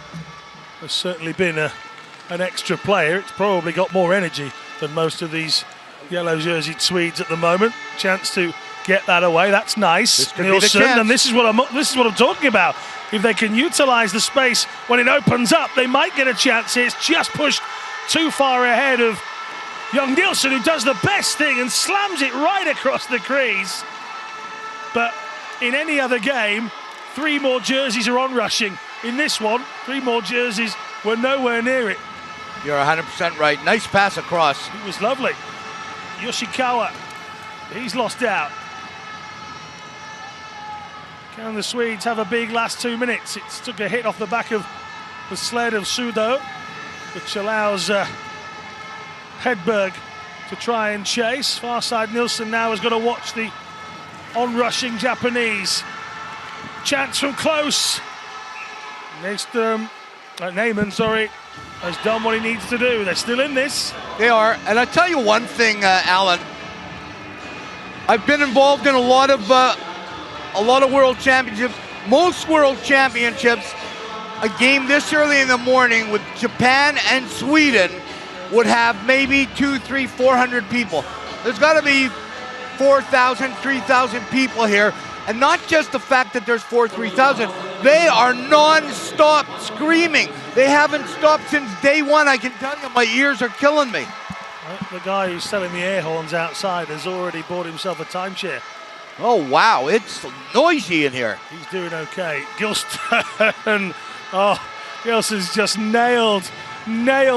has certainly been an extra player. It's probably got more energy than most of these yellow jerseyed Swedes at the moment. Chance to get that away. That's nice, Nilsson, and this is what I'm talking about. If they can utilise the space when it opens up, they might get a chance here. It's just pushed too far ahead of young Nilsson, who does the best thing and slams it right across the crease. But in any other game, 3 more jerseys are on rushing. In this one, 3 more jerseys were nowhere near it. You're 100% right. Nice pass across. It was lovely. Yoshikawa, he's lost out. Can the Swedes have a big last 2 minutes? It took a hit off the back of the sled of Sudo, which allows Hedberg to try and chase. Far side Nilsson now has got to watch the on-rushing Japanese. Chance from close. Neyman, has done what he needs to do. They're still in this. They are, and I tell you one thing, Alan. I've been involved in a lot of world championships. Most world championships, a game this early in the morning with Japan and Sweden would have maybe 200, 300, 400 people. There's got to be 4,000, 3,000 people here. And not just the fact that there's 3,000, they are non-stop screaming. They haven't stopped since day one. I can tell you, my ears are killing me. The guy who's selling the air horns outside has already bought himself a timeshare. Oh, wow, it's noisy in here. He's doing okay. Gilston, Gilston's just nailed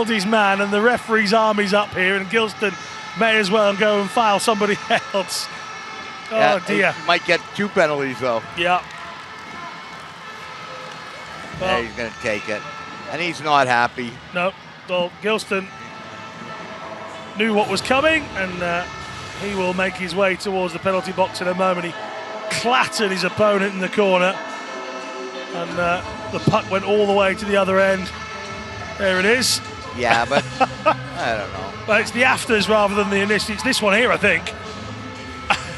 his man, and the referee's army's up here, and Gilston may as well go and foul somebody else. Oh, dear. He might get 2 penalties, though. Yeah. Well, he's going to take it. And he's not happy. No. Well, Gilston knew what was coming, and he will make his way towards the penalty box in a moment. He clattered his opponent in the corner, and the puck went all the way to the other end. There it is. Yeah, but I don't know. But it's the afters rather than the initial. It's this one here, I think.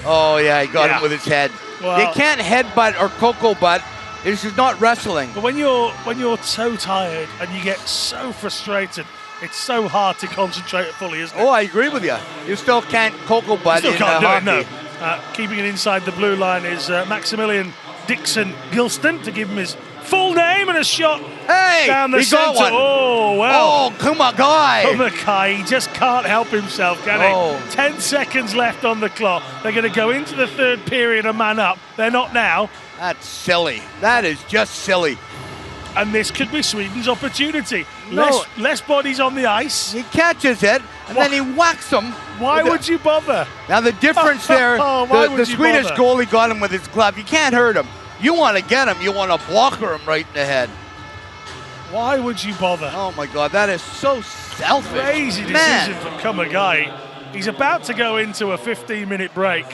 Oh, yeah, he got him with his head. Well, you can't headbutt or cocoa butt This is not wrestling. But when you're so tired and you get so frustrated, it's so hard to concentrate fully, isn't it? Oh, I agree with you. You still can't cocoa butt Still in can't do hockey. it, no. Keeping it inside the blue line is Maximilian Dixon Gilston, to give him his full name, and a shot Hey, down the he got centre. one. Oh, well. Oh, Kumagai. Kumagai, he just can't help himself, can Oh. he? 10 seconds left on the clock. They're going to go into the third period a man up. They're not now. That's silly. That is just silly. And this could be Sweden's opportunity. No. Less bodies on the ice. He catches it, and then he whacks him. Why would you bother? Now the difference there, Why the would you Swedish bother? goalie got him with his glove. You can't hurt him. You want to get him. You want to blocker him right in the head. Why would you bother? Oh my God, that is so selfish. Crazy decision Man. from Kumagai. He's about to go into a 15-minute break.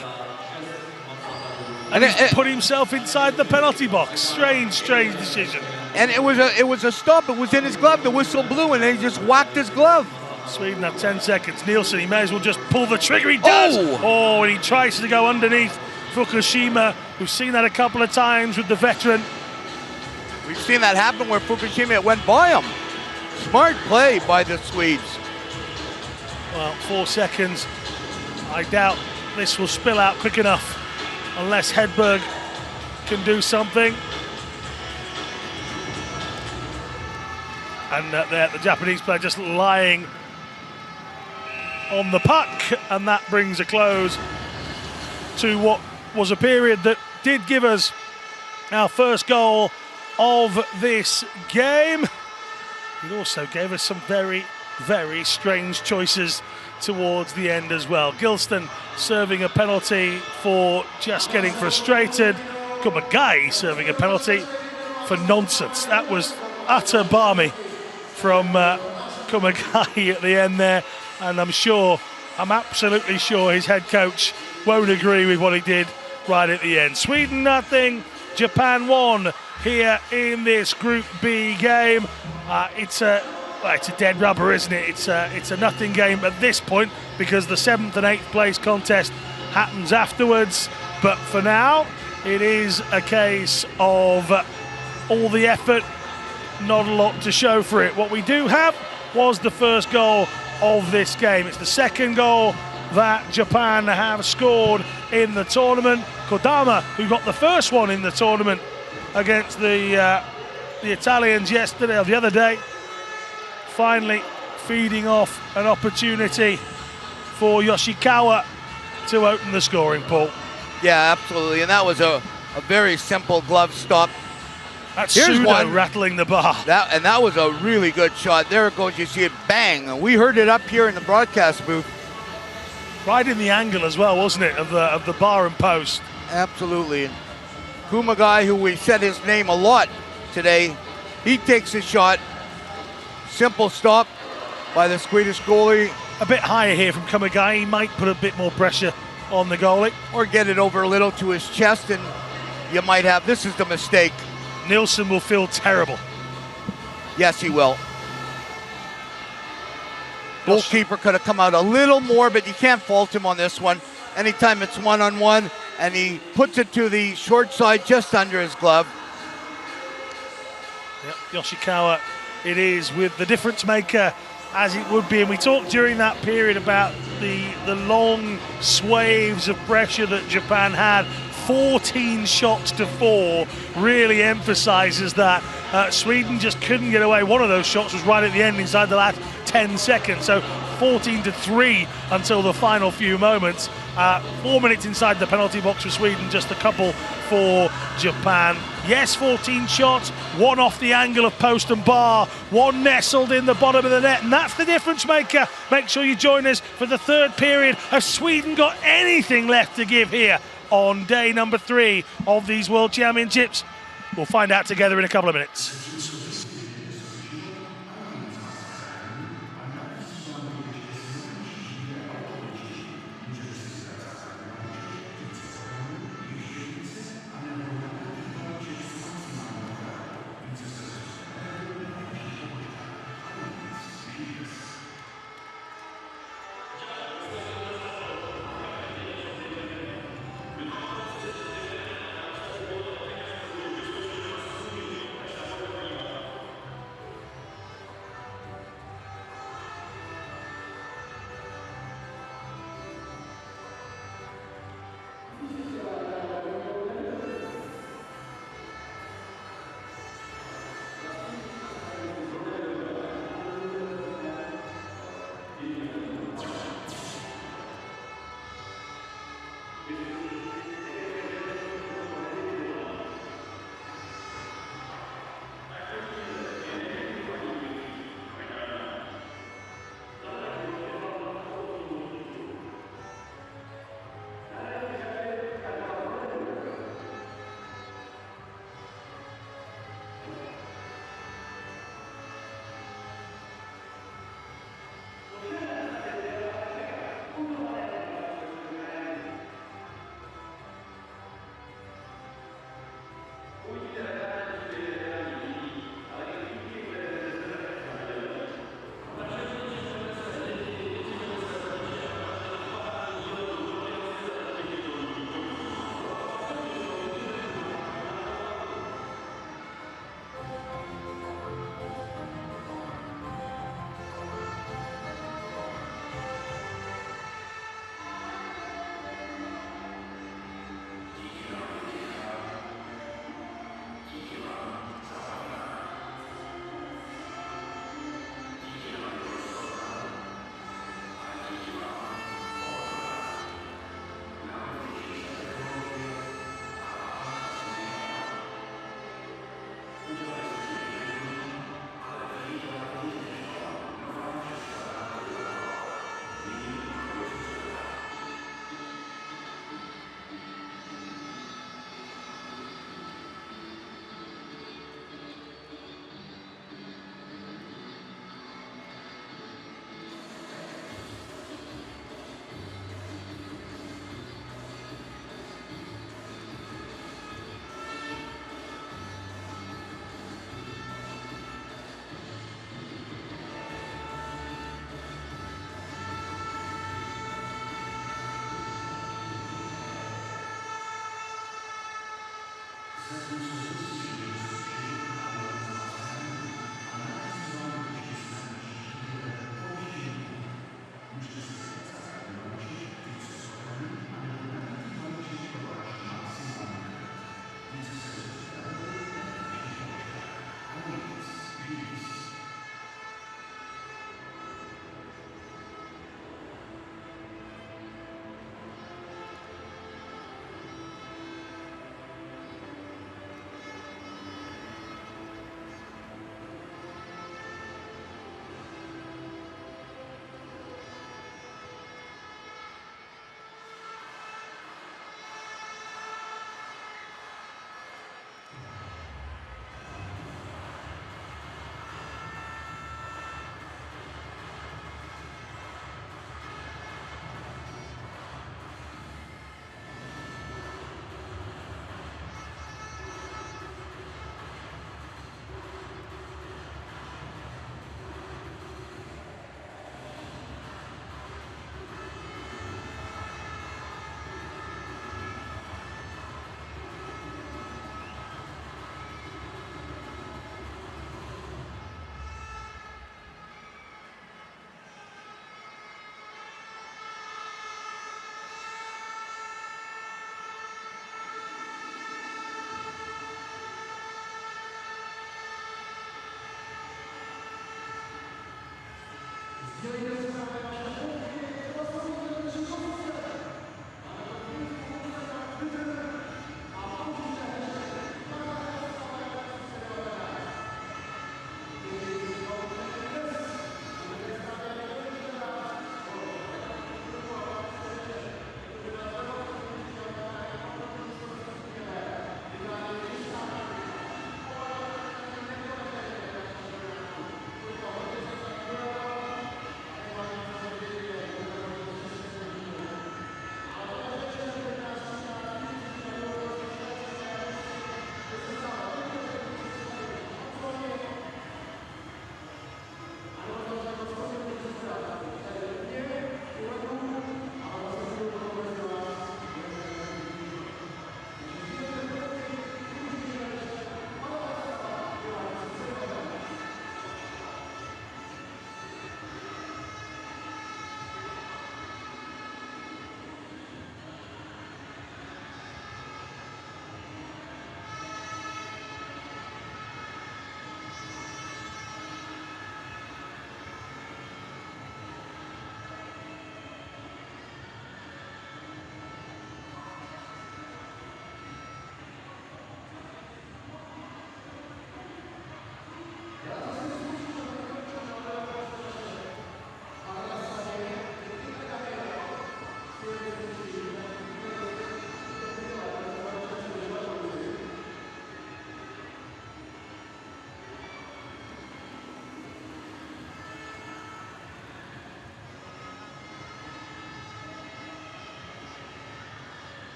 And he's put himself inside the penalty box. Strange decision. And it was a stop. It was in his glove. The whistle blew, and then he just whacked his glove. Sweden have 10 seconds. Nielsen, he may as well just pull the trigger. He does! Oh. And he tries to go underneath Fukushima. We've seen that a couple of times with the veteran. We've seen that happen where Fukushima went by him. Smart play by the Swedes. Well, 4 seconds. I doubt this will spill out quick enough unless Hedberg can do something. And there, the Japanese player just lying on the puck, and that brings a close to what was a period that did give us our first goal of this game. It also gave us some very, very strange choices towards the end as well. Gilston serving a penalty for just getting frustrated. Kumagai serving a penalty for nonsense. That was utter balmy from Kumagai at the end there, and I'm absolutely sure his head coach won't agree with what he did right at the end. Sweden 0, Japan 1 here in this Group B game. It's a dead rubber, isn't it? It's a nothing game at this point because the 7th and 8th place contest happens afterwards. But for now, it is a case of all the effort, not a lot to show for it. What we do have was the first goal of this game. It's the second goal that Japan have scored in the tournament. Kodama, who got the first one in the tournament against the Italians yesterday or the other day, finally feeding off an opportunity for Yoshikawa to open the scoring pool. Yeah, absolutely. And that was a very simple glove stop. That's Here's Sudo one. rattling the bar. That was a really good shot. There it goes. You see it bang. And we heard it up here in the broadcast booth. Right in the angle as well, wasn't it, of the bar and post. Absolutely. And Kumagai, who we said his name a lot today, he takes a shot. Simple stop by the Swedish goalie. A bit higher here from Kumagai. He might put a bit more pressure on the goalie. Or get it over a little to his chest, and you might have, this is the mistake. Nielsen will feel terrible. Yes, he will. Goalkeeper could have come out a little more, but you can't fault him on this one. Anytime it's one-on-one, and he puts it to the short side just under his glove. Yep, Yoshikawa, it is with the difference maker as it would be. And we talked during that period about the long swaves of pressure that Japan had. 14 shots to 4 really emphasizes that. Sweden just couldn't get away. One of those shots was right at the end inside the last 10 seconds. So 14-3 until the final few moments. 4 minutes inside the penalty box for Sweden, just a couple for Japan. Yes, 14 shots, one off the angle of post and bar, one nestled in the bottom of the net, and that's the difference maker. Make sure you join us for the third period. Has Sweden got anything left to give here on day number 3 of these World Championships? We'll find out together in a couple of minutes.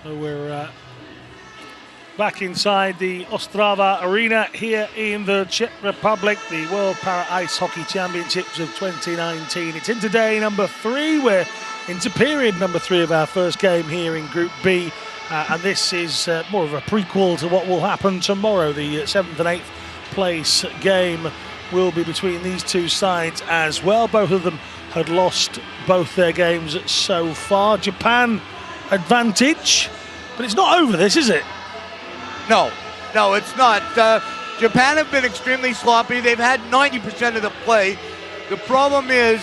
So we're back inside the Ostrava arena here in the Czech Republic, the World Para Ice Hockey Championships of 2019. It's into day number 3. We're into period number 3 of our first game here in Group B. And this is more of a prequel to what will happen tomorrow. The 7th and 8th place game will be between these two sides as well. Both of them had lost both their games so far. Japan advantage, but it's not over this, is it? No, it's not. Japan have been extremely sloppy. They've had 90% of the play. The problem is,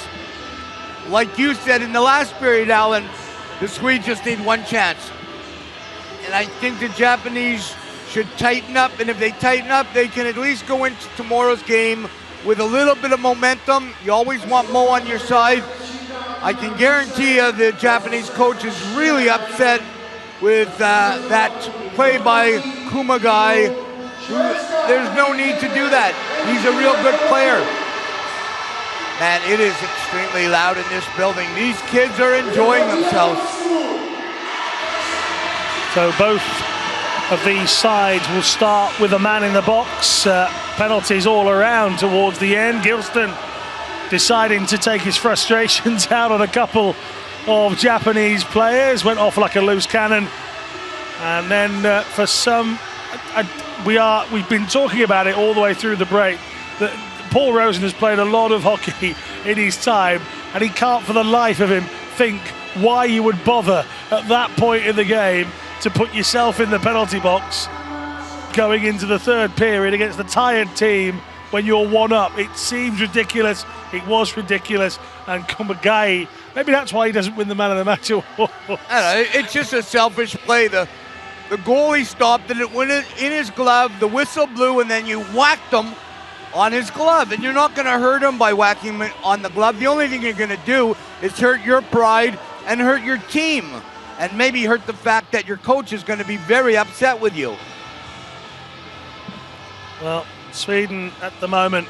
like you said in the last period, Alan, the Swedes just need one chance. And I think the Japanese should tighten up, and if they tighten up, they can at least go into tomorrow's game with a little bit of momentum. You always want Mo on your side. I can guarantee you the Japanese coach is really upset with that play by Kumagai. There's no need to do that. He's a real good player. Man, it is extremely loud in this building. These kids are enjoying themselves. So both of these sides will start with a man in the box. Penalties all around towards the end. Gilston deciding to take his frustrations out on a couple of Japanese players. Went off like a loose cannon. And then for some, we've been talking about it all the way through the break, that Paul Rosen has played a lot of hockey in his time, and he can't for the life of him think why you would bother at that point in the game to put yourself in the penalty box going into the third period against the tired team when you're 1-up. It seems ridiculous. It was ridiculous. And Kumagai, maybe that's why he doesn't win the man of the match award. I don't know, it's just a selfish play. The goalie stopped it, it went in his glove, the whistle blew, and then you whacked him on his glove. And you're not going to hurt him by whacking him on the glove. The only thing you're going to do is hurt your pride and hurt your team. And maybe hurt the fact that your coach is going to be very upset with you. Well, Sweden at the moment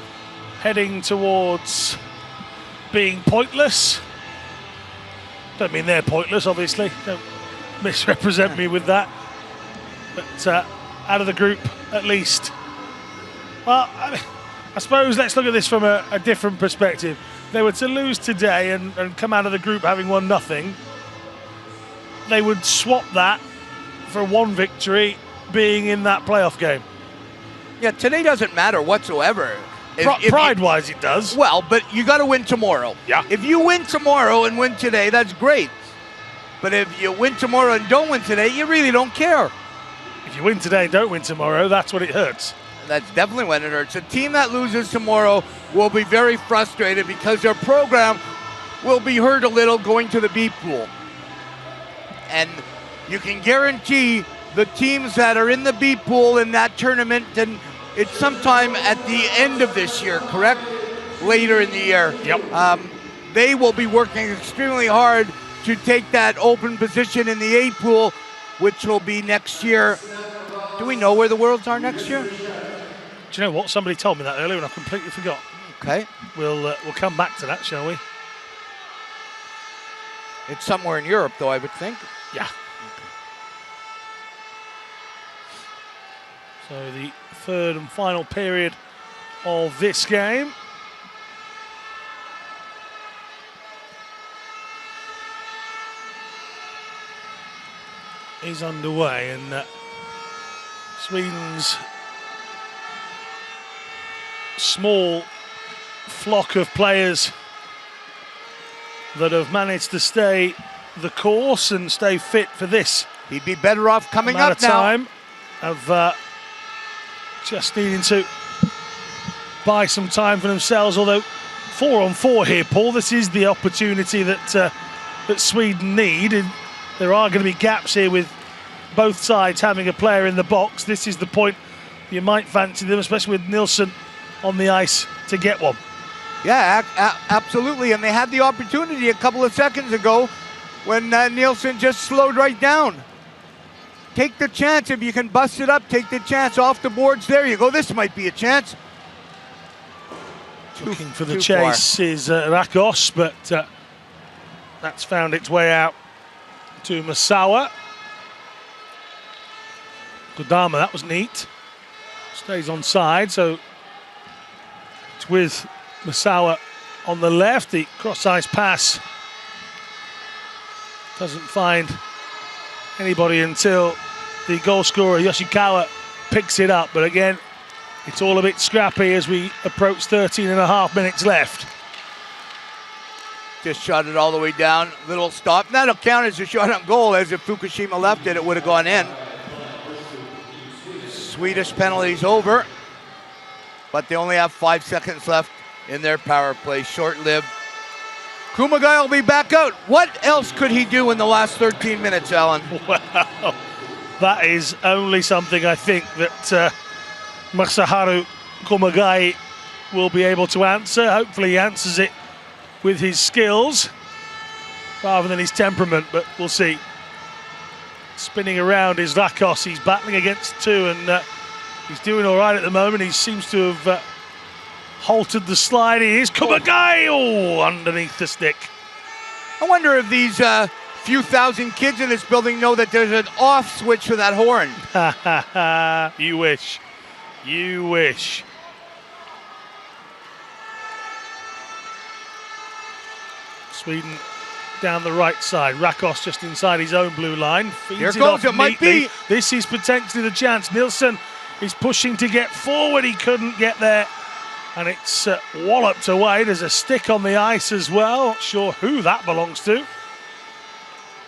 heading towards being pointless. Don't mean they're pointless, obviously. Don't misrepresent me with that. But out of the group, at least. Well, I suppose let's look at this from a different perspective. If they were to lose today and come out of the group having won nothing, they would swap that for one victory being in that playoff game. Yeah, today doesn't matter whatsoever. Pride-wise, it does. Well, but you got to win tomorrow. Yeah. If you win tomorrow and win today, that's great. But if you win tomorrow and don't win today, you really don't care. If you win today and don't win tomorrow, that's when it hurts. That's definitely when it hurts. A team that loses tomorrow will be very frustrated because their program will be hurt a little going to the B pool. And you can guarantee the teams that are in the B pool in that tournament, and it's sometime at the end of this year, correct? Later in the year. Yep. They will be working extremely hard to take that open position in the A pool, which will be next year. Do we know where the Worlds are next year? Do you know what? Somebody told me that earlier and I completely forgot. Okay. We'll come back to that, shall we? It's somewhere in Europe, though, I would think. Yeah. So the third and final period of this game. Is underway, and Sweden's small flock of players that have managed to stay the course and stay fit for this. He'd be better off coming amount up of now. Time of just needing to buy some time for themselves. Although 4-on-4 here, Paul, this is the opportunity that Sweden need. And there are going to be gaps here with both sides having a player in the box. This is the point you might fancy them, especially with Nilsson on the ice, to get one. Yeah, absolutely. And they had the opportunity a couple of seconds ago when Nilsson just slowed right down. Take the chance. If you can bust it up, take the chance off the boards. There you go. This might be a chance. Looking for the chase is Rakos, but that's found its way out to Masawa. Kodama, that was neat. Stays on side, so it's with Masawa on the left. The cross-ice pass doesn't find anybody until the goal scorer Yoshikawa picks it up. But again, it's all a bit scrappy as we approach 13.5 minutes left. Just shot it all the way down. Little stop. That'll count as a shot on goal, as if Fukushima left it, it would have gone in. Swedish penalties over, but they only have 5 seconds left in their power play. Short-lived. Kumagai will be back out. What else could he do in the last 13 minutes, Alan? Wow, that is only something I think that Masaharu Kumagai will be able to answer. Hopefully he answers it with his skills rather than his temperament, but we'll see. Spinning around is Rakos. He's battling against two, and he's doing all right at the moment. He seems to have halted the slide. He is Kumagai, oh, underneath the stick. I wonder if these few thousand kids in this building know that there's an off switch for that horn. You wish. You wish. Sweden down the right side. Rakos just inside his own blue line. Here goes, it might be. This is potentially the chance. Nilsson is pushing to get forward. He couldn't get there. And it's walloped away. There's a stick on the ice as well. Not sure who that belongs to.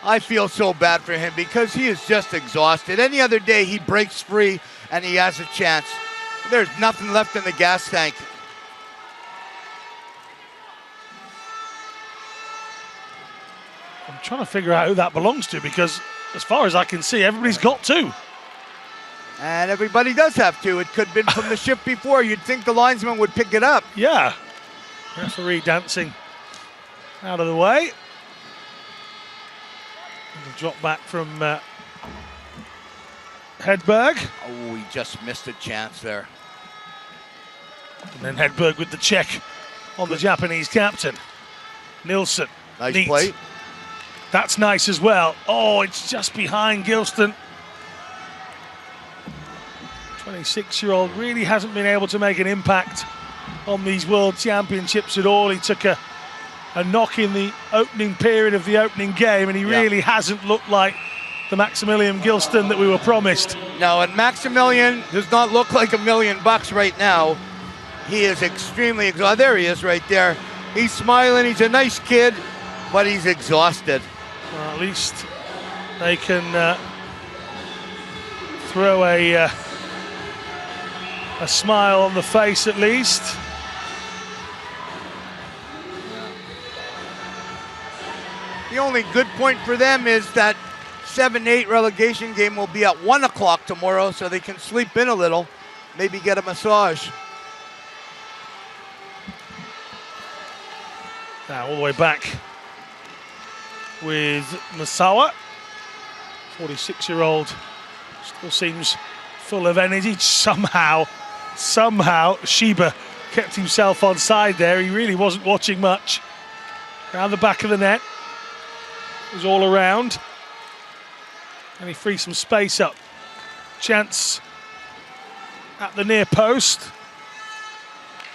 I feel so bad for him because he is just exhausted. Any other day he breaks free and he has a chance. There's nothing left in the gas tank. I'm trying to figure out who that belongs to, because as far as I can see, everybody's got two. And everybody does have to. It could have been from the shift before. You'd think the linesman would pick it up. Yeah. Referee dancing out of the way. And a drop back from Hedberg. Oh, he just missed a chance there. And then Hedberg with the check on the Japanese captain. Nilsson. Nice neat play. That's nice as well. Oh, it's just behind Gilston. 26-year-old really hasn't been able to make an impact on these World Championships at all. He took a knock in the opening period of the opening game, and he really hasn't looked like the Maximilian Gilston that we were promised. No, and Maximilian does not look like $1 million right now. He is extremely exhausted. There he is right there. He's smiling. He's a nice kid, but he's exhausted. Well, at least they can throw a smile on the face at least. The only good point for them is that 7-8 relegation game will be at 1 o'clock tomorrow, so they can sleep in a little, maybe get a massage. Now all the way back with Masawa. 46-year-old still seems full of energy. Somehow Shiba kept himself on side there. He really wasn't watching much. Around the back of the net. It was all around. And he frees some space up. Chance at the near post.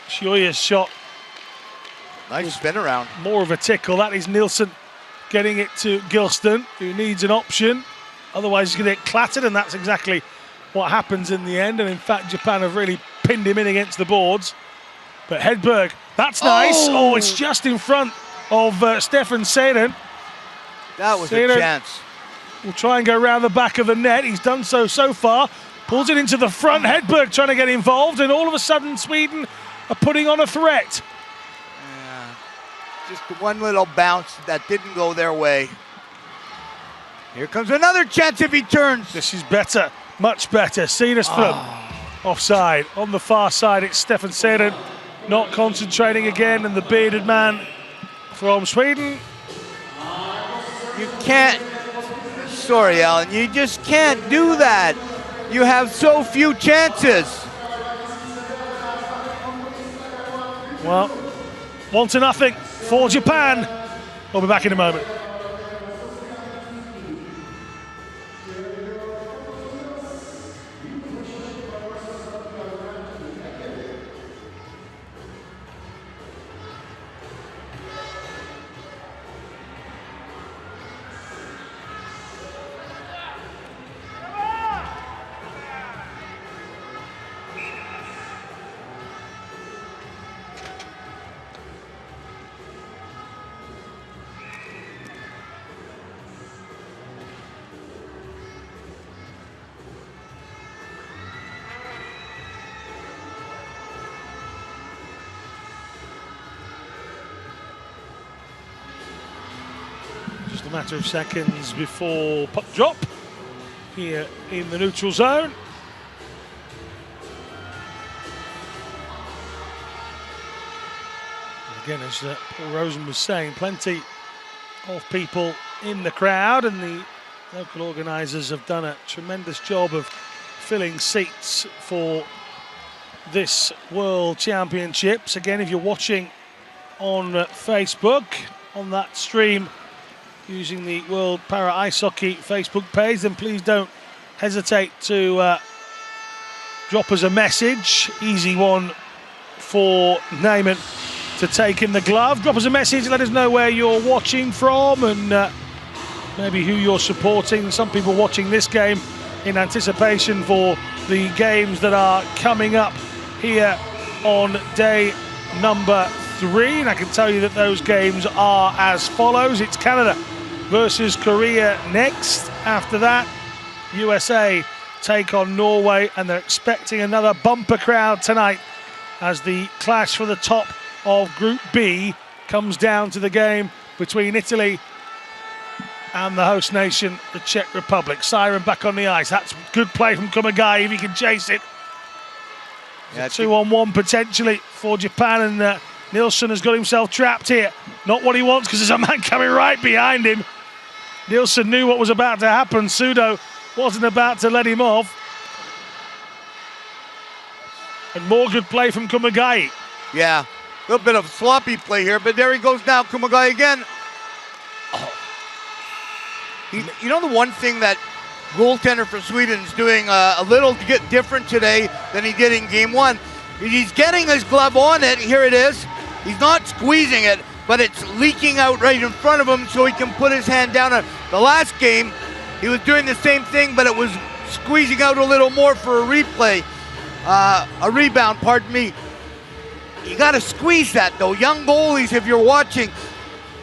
Shioya's shot. Nice spin around. More of a tickle. That is Nilsson getting it to Gilston, who needs an option. Otherwise he's going to get clattered, and that's exactly what happens in the end. And in fact, Japan have really pinned him in against the boards. But Hedberg, that's nice. Oh, it's just in front of Stefan Seiden. That was a chance. Will try and go around the back of the net. He's done so far. Pulls it into the front. Hedberg trying to get involved, and all of a sudden Sweden are putting on a threat. Yeah. Just one little bounce that didn't go their way. Here comes another chance if he turns. This is better, much better. Sinaström offside. On the far side, it's Stefan Seiden not concentrating again, and the bearded man from Sweden. You can't, sorry Alan, you just can't do that. You have so few chances. Well, 1-0 for Japan. We'll be back in a moment. matter of seconds before puck drop here in the neutral zone. Again, as Paul Rosen was saying, plenty of people in the crowd, and the local organisers have done a tremendous job of filling seats for this World Championships. Again, if you're watching on Facebook, on that stream, using the World Para Ice Hockey Facebook page, then please don't hesitate to drop us a message. Easy one for Neyman to take in the glove. Drop us a message, let us know where you're watching from and maybe who you're supporting. Some people watching this game in anticipation for the games that are coming up here on day number 3. And I can tell you that those games are as follows. It's Canada versus Korea next. After that, USA take on Norway, and they're expecting another bumper crowd tonight as the clash for the top of Group B comes down to the game between Italy and the host nation, the Czech Republic. Siren back on the ice. That's good play from Kumagai if he can chase it. Yeah, 2-on-1 potentially for Japan, and Nilsson has got himself trapped here. Not what he wants, because there's a man coming right behind him. Nilsson knew what was about to happen. Sudo wasn't about to let him off. And more good play from Kumagai. Yeah, a little bit of sloppy play here, but there he goes now, Kumagai again. Oh. You know the one thing that goaltender for Sweden's doing a little different today than he did in game 1. He's getting his glove on it, here it is. He's not squeezing it, but it's leaking out right in front of him so he can put his hand down. The last game, he was doing the same thing, but it was squeezing out a little more for a replay. A rebound, pardon me. You gotta squeeze that though. Young goalies, if you're watching,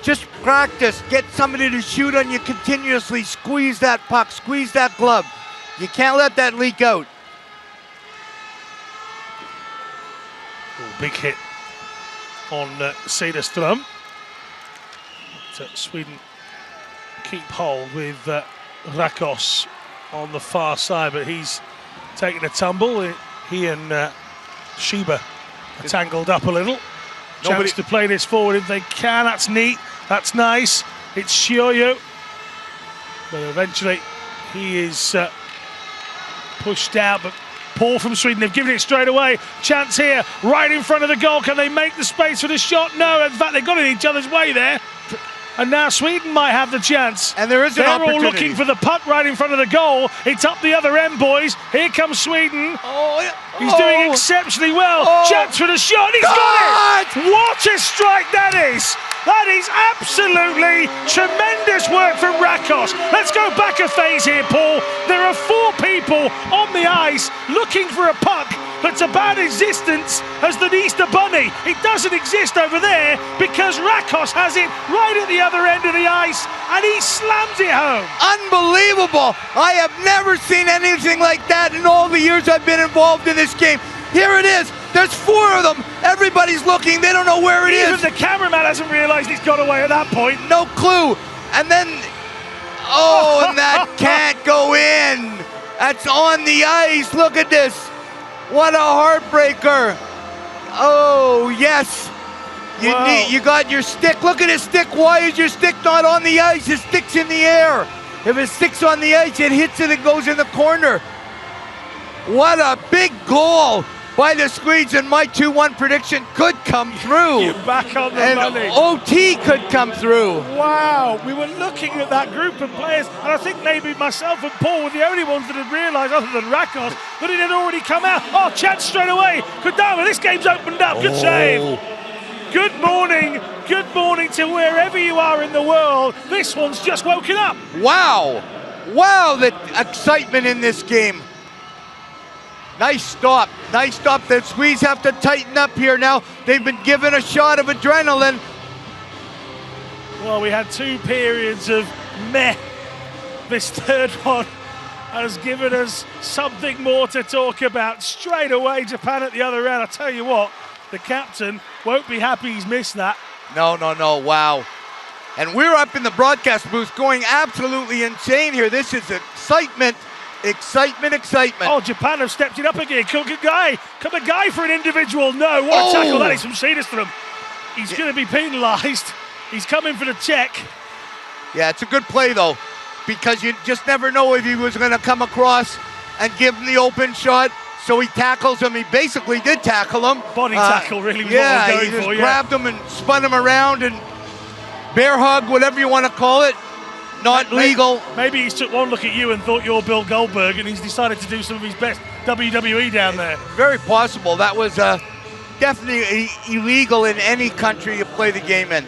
just practice. Get somebody to shoot on you continuously. Squeeze that puck, squeeze that glove. You can't let that leak out. Oh, big hit on Cederström. Sweden keep hold with Rakos on the far side, but he's taking a tumble. He and Shiba are tangled up a little. Chance to play this forward if they can. That's neat. That's nice. It's Shioyu. But eventually he is pushed out. But Paul from Sweden, they've given it straight away. Chance here, right in front of the goal. Can they make the space for the shot? No, in fact, they've got it in each other's way there. And now Sweden might have the chance. And there is an opportunity. They're all looking for the puck right in front of the goal. It's up the other end, boys. Here comes Sweden. He's doing exceptionally well. Chance for the shot. He's got it! What a strike that is! That is absolutely tremendous work from Rakos. Let's go back a phase here, Paul. There are 4 people on the ice looking for a puck that's about as existence as the Easter Bunny. It doesn't exist over there because Rakos has it right at the other end of the ice and he slams it home. Unbelievable. I have never seen anything like that in all the years I've been involved in this game. Here it is. There's 4 of them. Everybody's looking. They don't know where it is. Even the cameraman hasn't realized he's got away at that point. No clue. And then, and that can't go in. That's on the ice. Look at this. What a heartbreaker. Oh, yes. You got your stick. Look at his stick. Why is your stick not on the ice? His stick's in the air. If his stick's on the ice, it hits it and goes in the corner. What a big goal by the Swedes, and my 2-1 prediction could come through. You're back on the money. OT could come through. Wow, we were looking at that group of players, and I think maybe myself and Paul were the only ones that had realised, other than Rakos, that it had already come out. Oh, chance straight away. Kodama, this game's opened up. Good save. Good morning to wherever you are in the world. This one's just woken up. Wow, the excitement in this game. Nice stop. The Swedes have to tighten up here now. They've been given a shot of adrenaline. Well, we had 2 periods of meh. This third one has given us something more to talk about. Straight away, Japan at the other end. I tell you what, the captain won't be happy he's missed that. No, wow. And we're up in the broadcast booth going absolutely insane here. This is excitement, excitement, excitement. Oh, Japan have stepped it up again. Kumagai for an individual. No, what a tackle that is from Cederström. He's going to be penalised. He's coming for the check. Yeah, it's a good play though, because you just never know if he was going to come across and give him the open shot. So he tackles him. He basically did tackle him. Body tackle really was what I was going he just for. Grabbed him and spun him around and bear hug, whatever you want to call it. Not legal. Maybe he's took one look at you and thought you're Bill Goldberg, and he's decided to do some of his best WWE down there. Very possible. That was definitely illegal in any country you play the game in.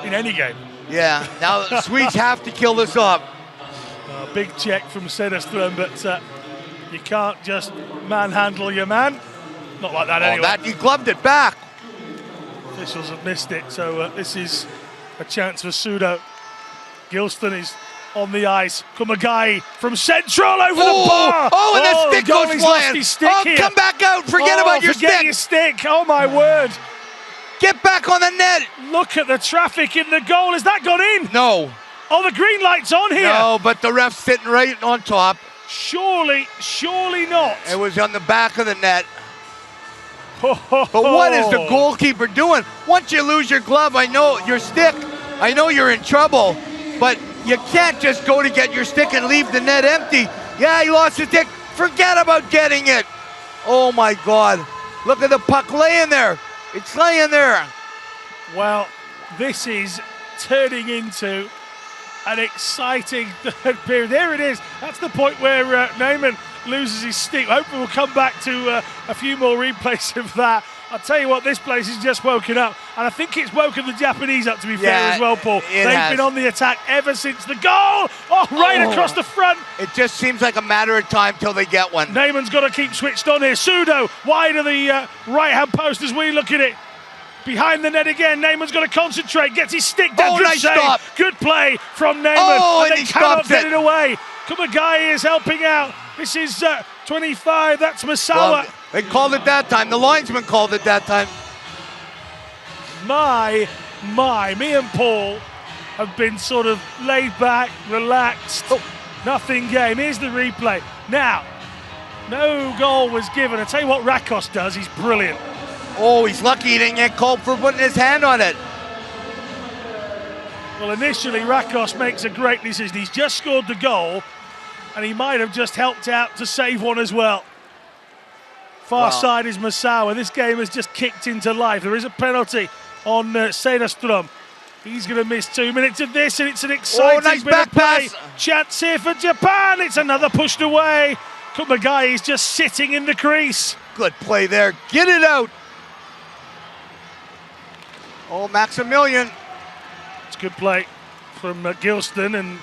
In any game. Yeah. Now the Swedes have to kill this off. Big check from Cederström, but you can't just manhandle your man. Not like that anyway. He gloved it back. Officials have missed it, so this is a chance for Sudo. Gilston is on the ice. Kumagai from central over the bar. Oh, and the stick goes flying. Lost his stick here. Come back out. Forget about your forget stick. your stick. Oh, my word. Get back on the net. Look at the traffic in the goal. Has that gone in? No. Oh, the green light's on here. No, but the ref's sitting right on top. Surely not. It was on the back of the net. But what is the goalkeeper doing? Once you lose your glove, I know your stick, I know you're in trouble, but you can't just go to get your stick and leave the net empty. Yeah, he lost his stick. Forget about getting it. Oh my God. Look at the puck laying there. It's laying there. Well, this is turning into an exciting third period. There it is. That's the point where Neyman loses his stick. Hopefully we'll come back to a few more replays of that. I'll tell you what, this place has just woken up, and I think it's woken the Japanese up, to be fair, as well, Paul. They've been on the attack ever since the goal. Across the front. It just seems like a matter of time till they get one. Neyman's got to keep switched on here. Sudo wide of the right-hand post as we look at it. Behind the net again, Neyman's got to concentrate, gets his stick down. Good nice save. stop. Good play from Neyman, and they he cannot stops get it away. Kumagai is helping out. This is 25, that's Masawa. Well, they called it that time. The linesman called it that time. Me and Paul have been sort of laid back, relaxed, nothing game. Here's the replay. Now, no goal was given. I tell you what Rakos does, he's brilliant. Oh, he's lucky he didn't get called for putting his hand on it. Well, initially, Rakos makes a great decision. He's just scored the goal, and he might have just helped out to save one as well. Far side is Masawa. This game has just kicked into life. There is a penalty on Cederström. He's going to miss 2 minutes of this, and it's an exciting nice bit back of play. pass. Chance here for Japan. It's another pushed away. Kumagai is just sitting in the crease. Good play there. Get it out. Oh, Maximilian. It's good play from Gilston, and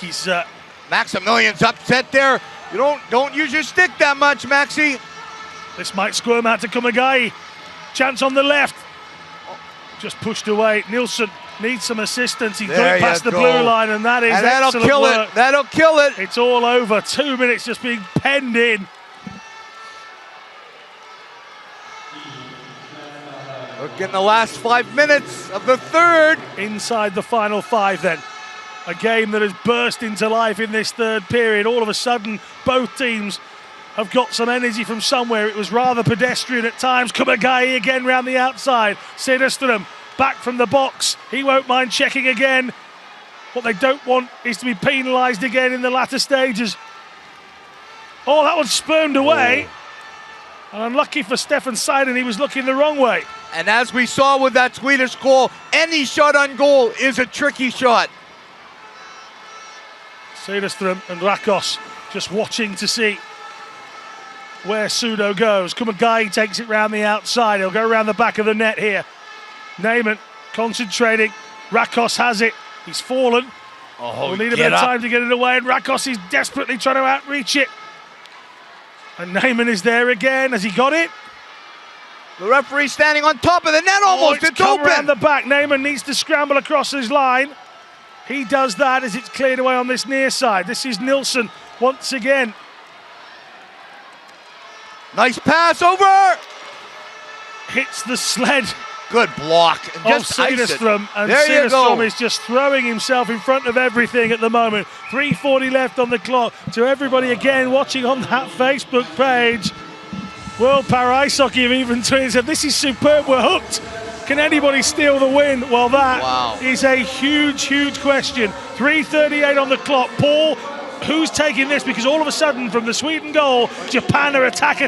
he's Maximilian's upset there. You don't use your stick that much, Maxi. This might squirm out to Kumagai. Chance on the left. Just pushed away. Nielsen needs some assistance. He got it past the blue line, and that is excellent work. That'll kill it. It's all over. 2 minutes just being penned in. Look in the last 5 minutes of the third. Inside the final 5 then. A game that has burst into life in this third period. All of a sudden, both teams have got some energy from somewhere. It was rather pedestrian at times. Kumagai again round the outside. Cederström back from the box. He won't mind checking again. What they don't want is to be penalised again in the latter stages. Oh, that was spurned away. And unlucky for Stefan Seiden, he was looking the wrong way. And as we saw with that Swedish goal, any shot on goal is a tricky shot. Cederström and Rakos just watching to see where Sudo goes. Kumagai takes it round the outside. He'll go around the back of the net here. Neyman concentrating. Rakos has it. He's fallen. We'll need a bit of time to get it away, and Rakos is desperately trying to outreach it. And Neyman is there again. Has he got it? The referee standing on top of the net almost. It's come open. around the back. Neyman needs to scramble across his line. He does that as it's cleared away on this near side. This is Nilsson once again. Nice pass over. Hits the sled Good block. Just ice it. Cedarstrom, and There you go. Cedarstrom is just throwing himself in front of everything at the moment. 3:40 left on the clock. To everybody again watching on that Facebook page, World Para Ice Hockey have even tweeted, said, this is superb, we're hooked. Can anybody steal the win? Well, that is a huge, huge question. 3:38 on the clock. Paul, who's taking this? Because all of a sudden, from the Sweden goal, Japan are attack.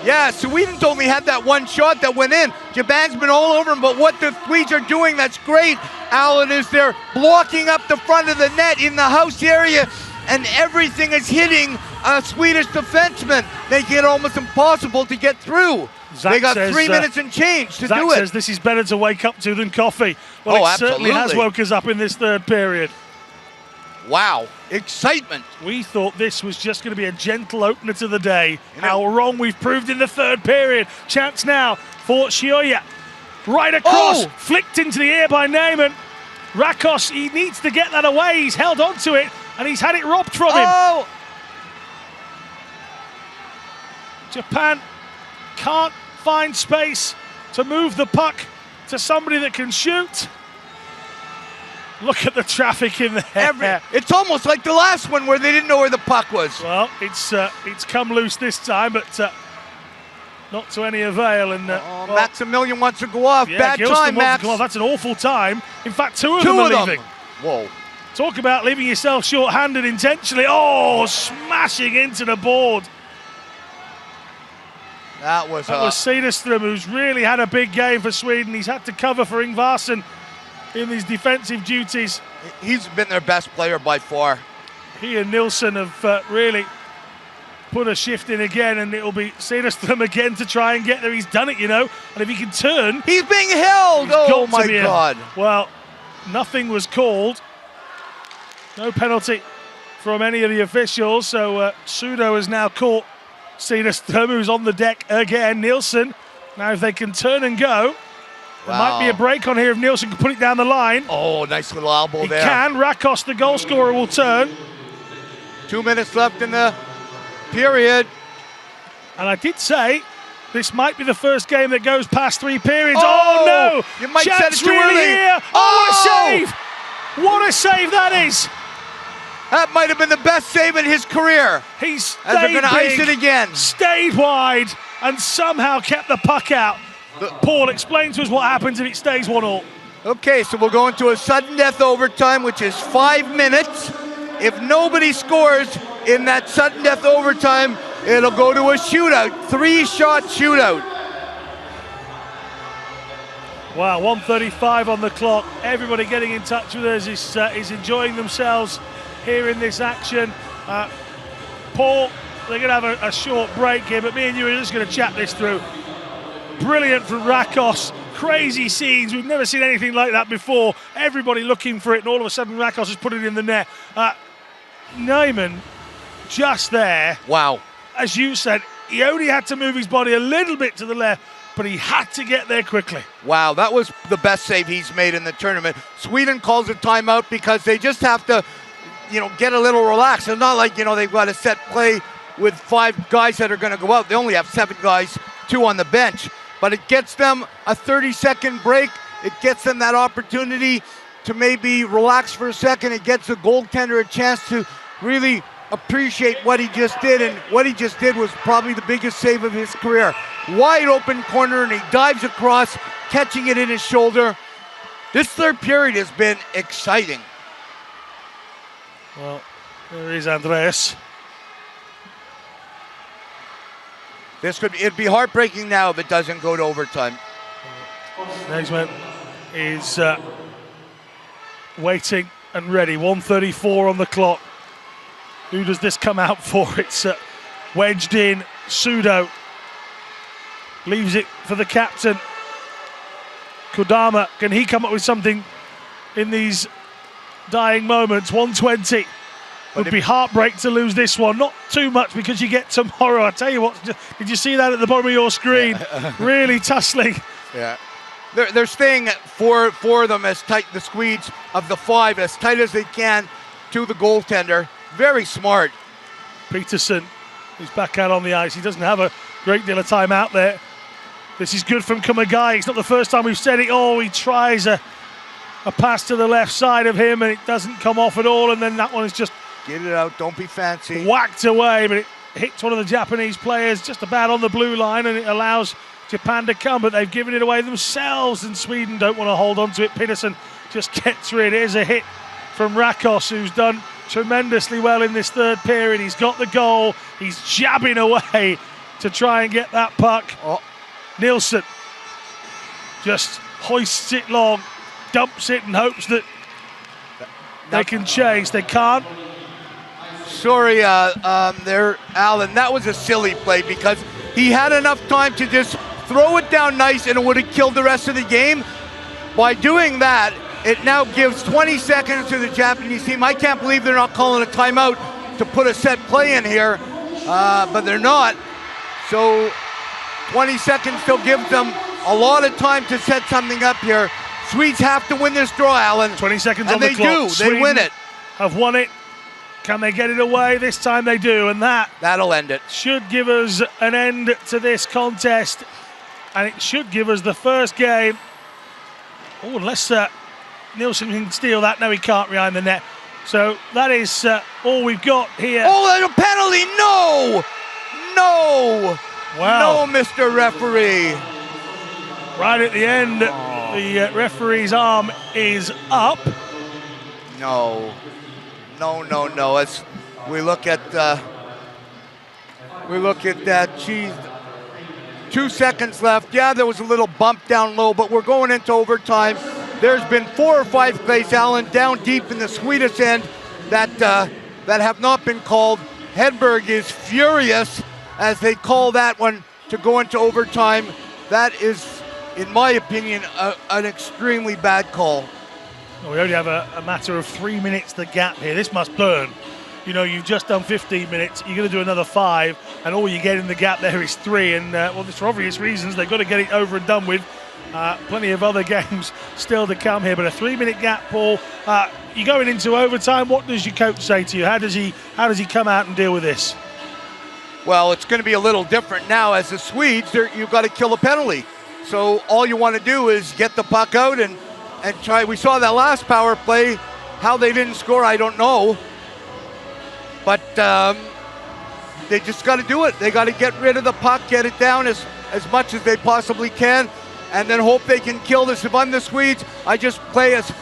Yeah, Sweden's only had that one shot that went in. Japan's been all over him, but what the Swedes are doing, that's great, Alan, is they're blocking up the front of the net in the house area, and everything is hitting a Swedish defenseman. They get almost impossible to get through. Zach they got says, 3 minutes and change to Zach do it. says this is better to wake up to than coffee. Well, it certainly has woke us up in this third period. Wow, excitement. We thought this was just going to be a gentle opener to the day. How wrong we've proved in the third period. Chance now for Shioya. Right across, flicked into the air by Neyman. Rakos, he needs to get that away. He's held on to it, and he's had it robbed from him. Japan can't find space to move the puck to somebody that can shoot. Look at the traffic in there. It's almost like the last one where they didn't know where the puck was. Well, it's come loose this time, but not to any avail. And Maximilian wants to go off. Yeah, Bad Gilston time, wants Max. to go off. That's an awful time. In fact, two of them are leaving. Whoa. Talk about leaving yourself short-handed intentionally. Oh, smashing into the board. That was Cedarstrom, who's really had a big game for Sweden. He's had to cover for Ingvarsson in his defensive duties. He's been their best player by far. He and Nilsson have really put a shift in again, and it'll be Cedarstrom again to try and get there. He's done it, you know, and if he can turn... He's being held! Oh, my God. Well, nothing was called. No penalty from any of the officials, so Sudo has now caught Cedarstrom, who's on the deck again. Nilsson, now if they can turn and go, there might be a break on here if Nilsson can put it down the line. Oh, nice little elbow there. He can. Rakos, the goal scorer, will turn. 2 minutes left in the period. And I did say this might be the first game that goes past 3 periods. Oh no! You might set it too really early. Here. Oh, what a save! What a save that is! That might have been the best save in his career. He's stayed as they're going to ice it again. Stayed wide and somehow kept the puck out. Paul, explain to us what happens if it stays 1-1. Okay, so we'll go into a sudden death overtime, which is 5 minutes. If nobody scores in that sudden death overtime, it'll go to a shootout, 3-shot shootout. Wow, 1:35 on the clock. Everybody getting in touch with us is enjoying themselves here in this action. Paul, they're going to have a short break here, but me and you are just going to chat this through. Brilliant from Rakos. Crazy scenes. We've never seen anything like that before. Everybody looking for it, and all of a sudden Rakos has put it in the net. Neyman, just there. Wow. As you said, he only had to move his body a little bit to the left, but he had to get there quickly. Wow, that was the best save he's made in the tournament. Sweden calls a timeout because they just have to, get a little relaxed. It's not like, they've got a set play with 5 guys that are going to go out. They only have 7 guys, 2 on the bench. But it gets them a 30-second break. It gets them that opportunity to maybe relax for a second. It gets the goaltender a chance to really appreciate what he just did. And what he just did was probably the biggest save of his career. Wide open corner, and he dives across, catching it in his shoulder. This third period has been exciting. Well, there is Andreas. It'd be heartbreaking now if it doesn't go to overtime. Next man is waiting and ready. 1:34 on the clock. Who does this come out for? It's wedged in. Sudo leaves it for the captain. Kodama, can he come up with something in these dying moments? 1:20. Would be heartbreak to lose this one. Not too much because you get tomorrow. I tell you what, did you see that at the bottom of your screen? Really tussling. Yeah. They're staying for them as tight, the Swedes of the 5, as tight as they can to the goaltender. Very smart. Peterson is back out on the ice. He doesn't have a great deal of time out there. This is good from Kumagai. It's not the first time we've said it. Oh, he tries a pass to the left side of him and it doesn't come off at all, and then that one is just Get it out, don't be fancy. whacked away, but it hits one of the Japanese players just about on the blue line, and it allows Japan to come, but they've given it away themselves, and Sweden don't want to hold on to it. Peterson just gets rid. Here's a hit from Rakos, who's done tremendously well in this third period. He's got the goal. He's jabbing away to try and get that puck. Oh. Nielsen just hoists it long, dumps it, and hopes that they can chase. They can't. Sorry there, Alan. That was a silly play because he had enough time to just throw it down nice and it would have killed the rest of the game. By doing that, it now gives 20 seconds to the Japanese team. I can't believe they're not calling a timeout to put a set play in here, but they're not. So 20 seconds still gives them a lot of time to set something up here. Swedes have to win this draw, Alan. 20 seconds and on the clock. And they do. They win it. Have won it. Can they get it away? This time they do, and that'll end it. Should give us an end to this contest, and it should give us the first game. Oh, unless Nielsen can steal that. No, he can't behind the net. So that is all we've got here. Oh, and a penalty! No! No! Wow. No, Mr. Referee. Right at the end, the referee's arm is up. No. No. As we look at that, geez, 2 seconds left. Yeah, there was a little bump down low, but we're going into overtime. There's been 4 or 5 plays, Alan, down deep in the Swedish end that have not been called. Hedberg is furious as they call that one to go into overtime. That is, in my opinion, an extremely bad call. Well, we only have a matter of 3 minutes the gap here. This must burn. You know, you've just done 15 minutes. You're going to do another 5, and all you get in the gap there is 3. And, well, for obvious reasons, they've got to get it over and done with. Plenty of other games still to come here, but a 3-minute gap, Paul. You're going into overtime. What does your coach say to you? How does he come out and deal with this? Well, it's going to be a little different now. As the Swedes, you've got to kill a penalty. So all you want to do is get the puck out and try. We saw that last power play. How they didn't score, I don't know. But they just got to do it. They got to get rid of the puck, get it down as much as they possibly can, and then hope they can kill this. If I'm the Swedes, I just play as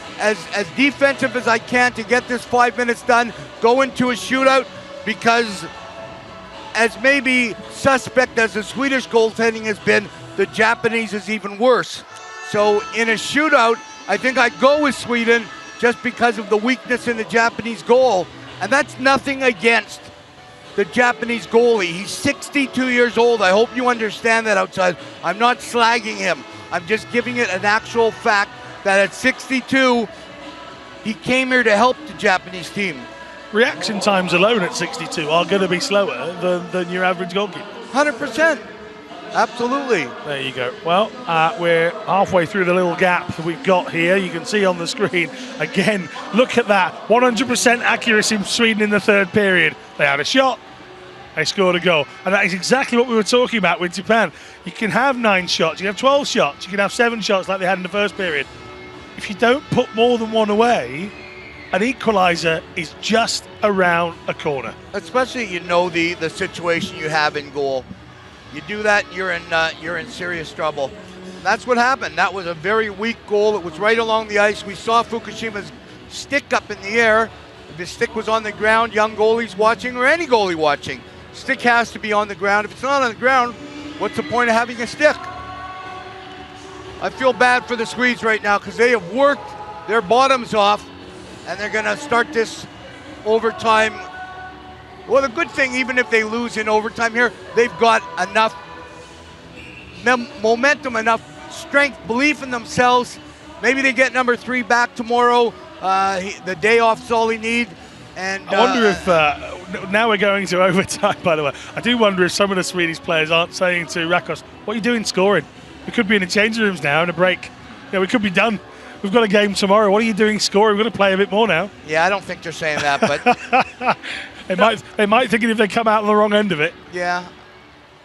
defensive as I can to get this 5 minutes done, go into a shootout, because as maybe suspect as the Swedish goaltending has been, the Japanese is even worse. So in a shootout, I think I'd go with Sweden just because of the weakness in the Japanese goal. And that's nothing against the Japanese goalie. He's 62 years old. I hope you understand that outside. I'm not slagging him. I'm just giving it an actual fact that at 62, he came here to help the Japanese team. Reaction times alone at 62 are going to be slower than your average goalkeeper. 100%. Absolutely. There you go. Well, we're halfway through the little gap that we've got here. You can see on the screen, again, look at that. 100% accuracy from Sweden in the third period. They had a shot. They scored a goal. And that is exactly what we were talking about with Japan. You can have 9 shots. You can have 12 shots. You can have 7 shots like they had in the first period. If you don't put more than one away, an equaliser is just around a corner. Especially, the situation you have in goal. You do that, you're in serious trouble. That's what happened. That was a very weak goal. It was right along the ice. We saw Fukushima's stick up in the air. If his stick was on the ground, young goalies watching, or any goalie watching, stick has to be on the ground. If it's not on the ground, what's the point of having a stick? I feel bad for the Swedes right now because they have worked their bottoms off, and they're going to start this overtime. Well, the good thing, even if they lose in overtime here, they've got enough momentum, enough strength, belief in themselves. Maybe they get number 3 back tomorrow. The day off is all he needs. And I wonder if, now we're going to overtime, by the way, I do wonder if some of the Swedish players aren't saying to Rakos, what are you doing scoring? We could be in the changing rooms now in a break. We could be done. We've got a game tomorrow. What are you doing scoring? We've got to play a bit more now. Yeah, I don't think they're saying that, but... They might think it if they come out on the wrong end of it. Yeah.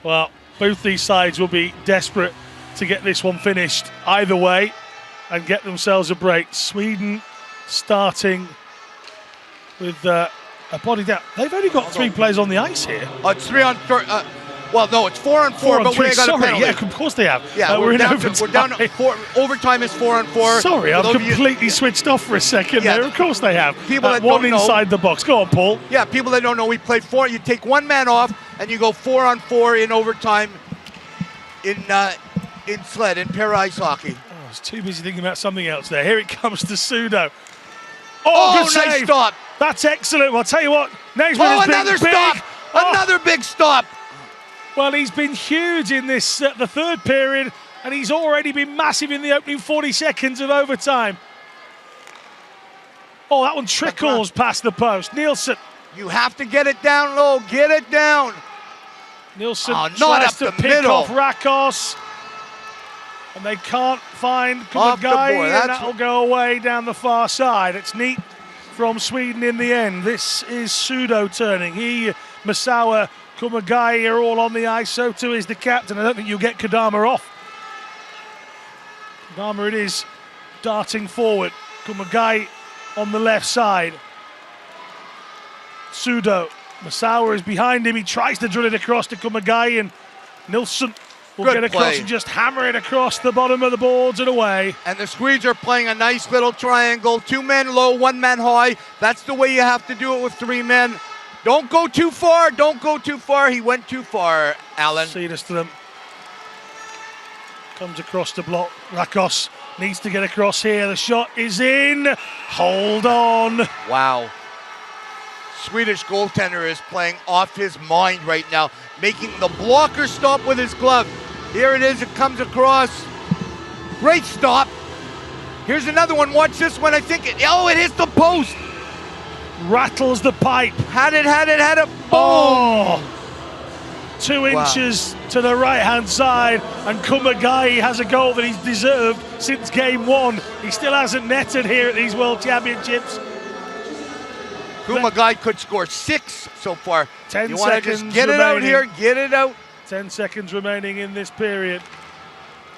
Well, both these sides will be desperate to get this one finished either way and get themselves a break. Sweden starting with a body down. They've only got 3 players on the ice here. It's 3 on 4. Well, no, it's 4 on 4, but we ain't got a penalty. Yeah, of course they have. Yeah, we're in down to 4. Overtime is 4 on 4. Sorry, I'm completely switched off for a second there. Of course they have. People that one don't inside know, the box. Go on, Paul. Yeah, people that don't know, we play 4. You take 1 man off, and you go 4 on 4 in overtime in sled, in pair ice hockey. I was too busy thinking about something else there. Here it comes to Pseudo. Oh, good nice save. stop. That's excellent. Well, I'll tell you what, Naismith has another been stop. big. Another big stop. Well, he's been huge in this the third period, and he's already been massive in the opening 40 seconds of overtime. Oh, that one trickles past the post. Nielsen. You have to get it down low. Get it down. Nielsen not tries up to the pick middle. off Rakos, and they can't find Off the Kumagai, board. and that'll go away down the far side. It's neat from Sweden in the end. This is Pseudo turning. He, Masawa, Kumagai are all on the ice, so too is the captain. I don't think you'll get Kodama off. Kodama it is, darting forward. Kumagai on the left side. Pseudo. Masawa is behind him. He tries to drill it across to Kumagai, and Nilsson will get across play. and just hammer it across the bottom of the boards and away. And the Swedes are playing a nice little triangle. 2 men low, 1 man high. That's the way you have to do it with 3 men. Don't go too far. Don't go too far. He went too far, Alan. Cederström comes across the block. Rakos needs to get across here. The shot is in. Hold on. Wow. Swedish goaltender is playing off his mind right now, making the blocker stop with his glove. Here it is. It comes across. Great stop. Here's another one. Watch this one. I think it hits the post. Rattles the pipe. Had it. Boom. Oh, 2 inches to the right-hand side, and Kumagai has a goal that he's deserved since game 1. He still hasn't netted here at these World Championships. Kumagai could score 6 so far. 10 you want to seconds just get it out remaining. here, get it out. 10 seconds remaining in this period.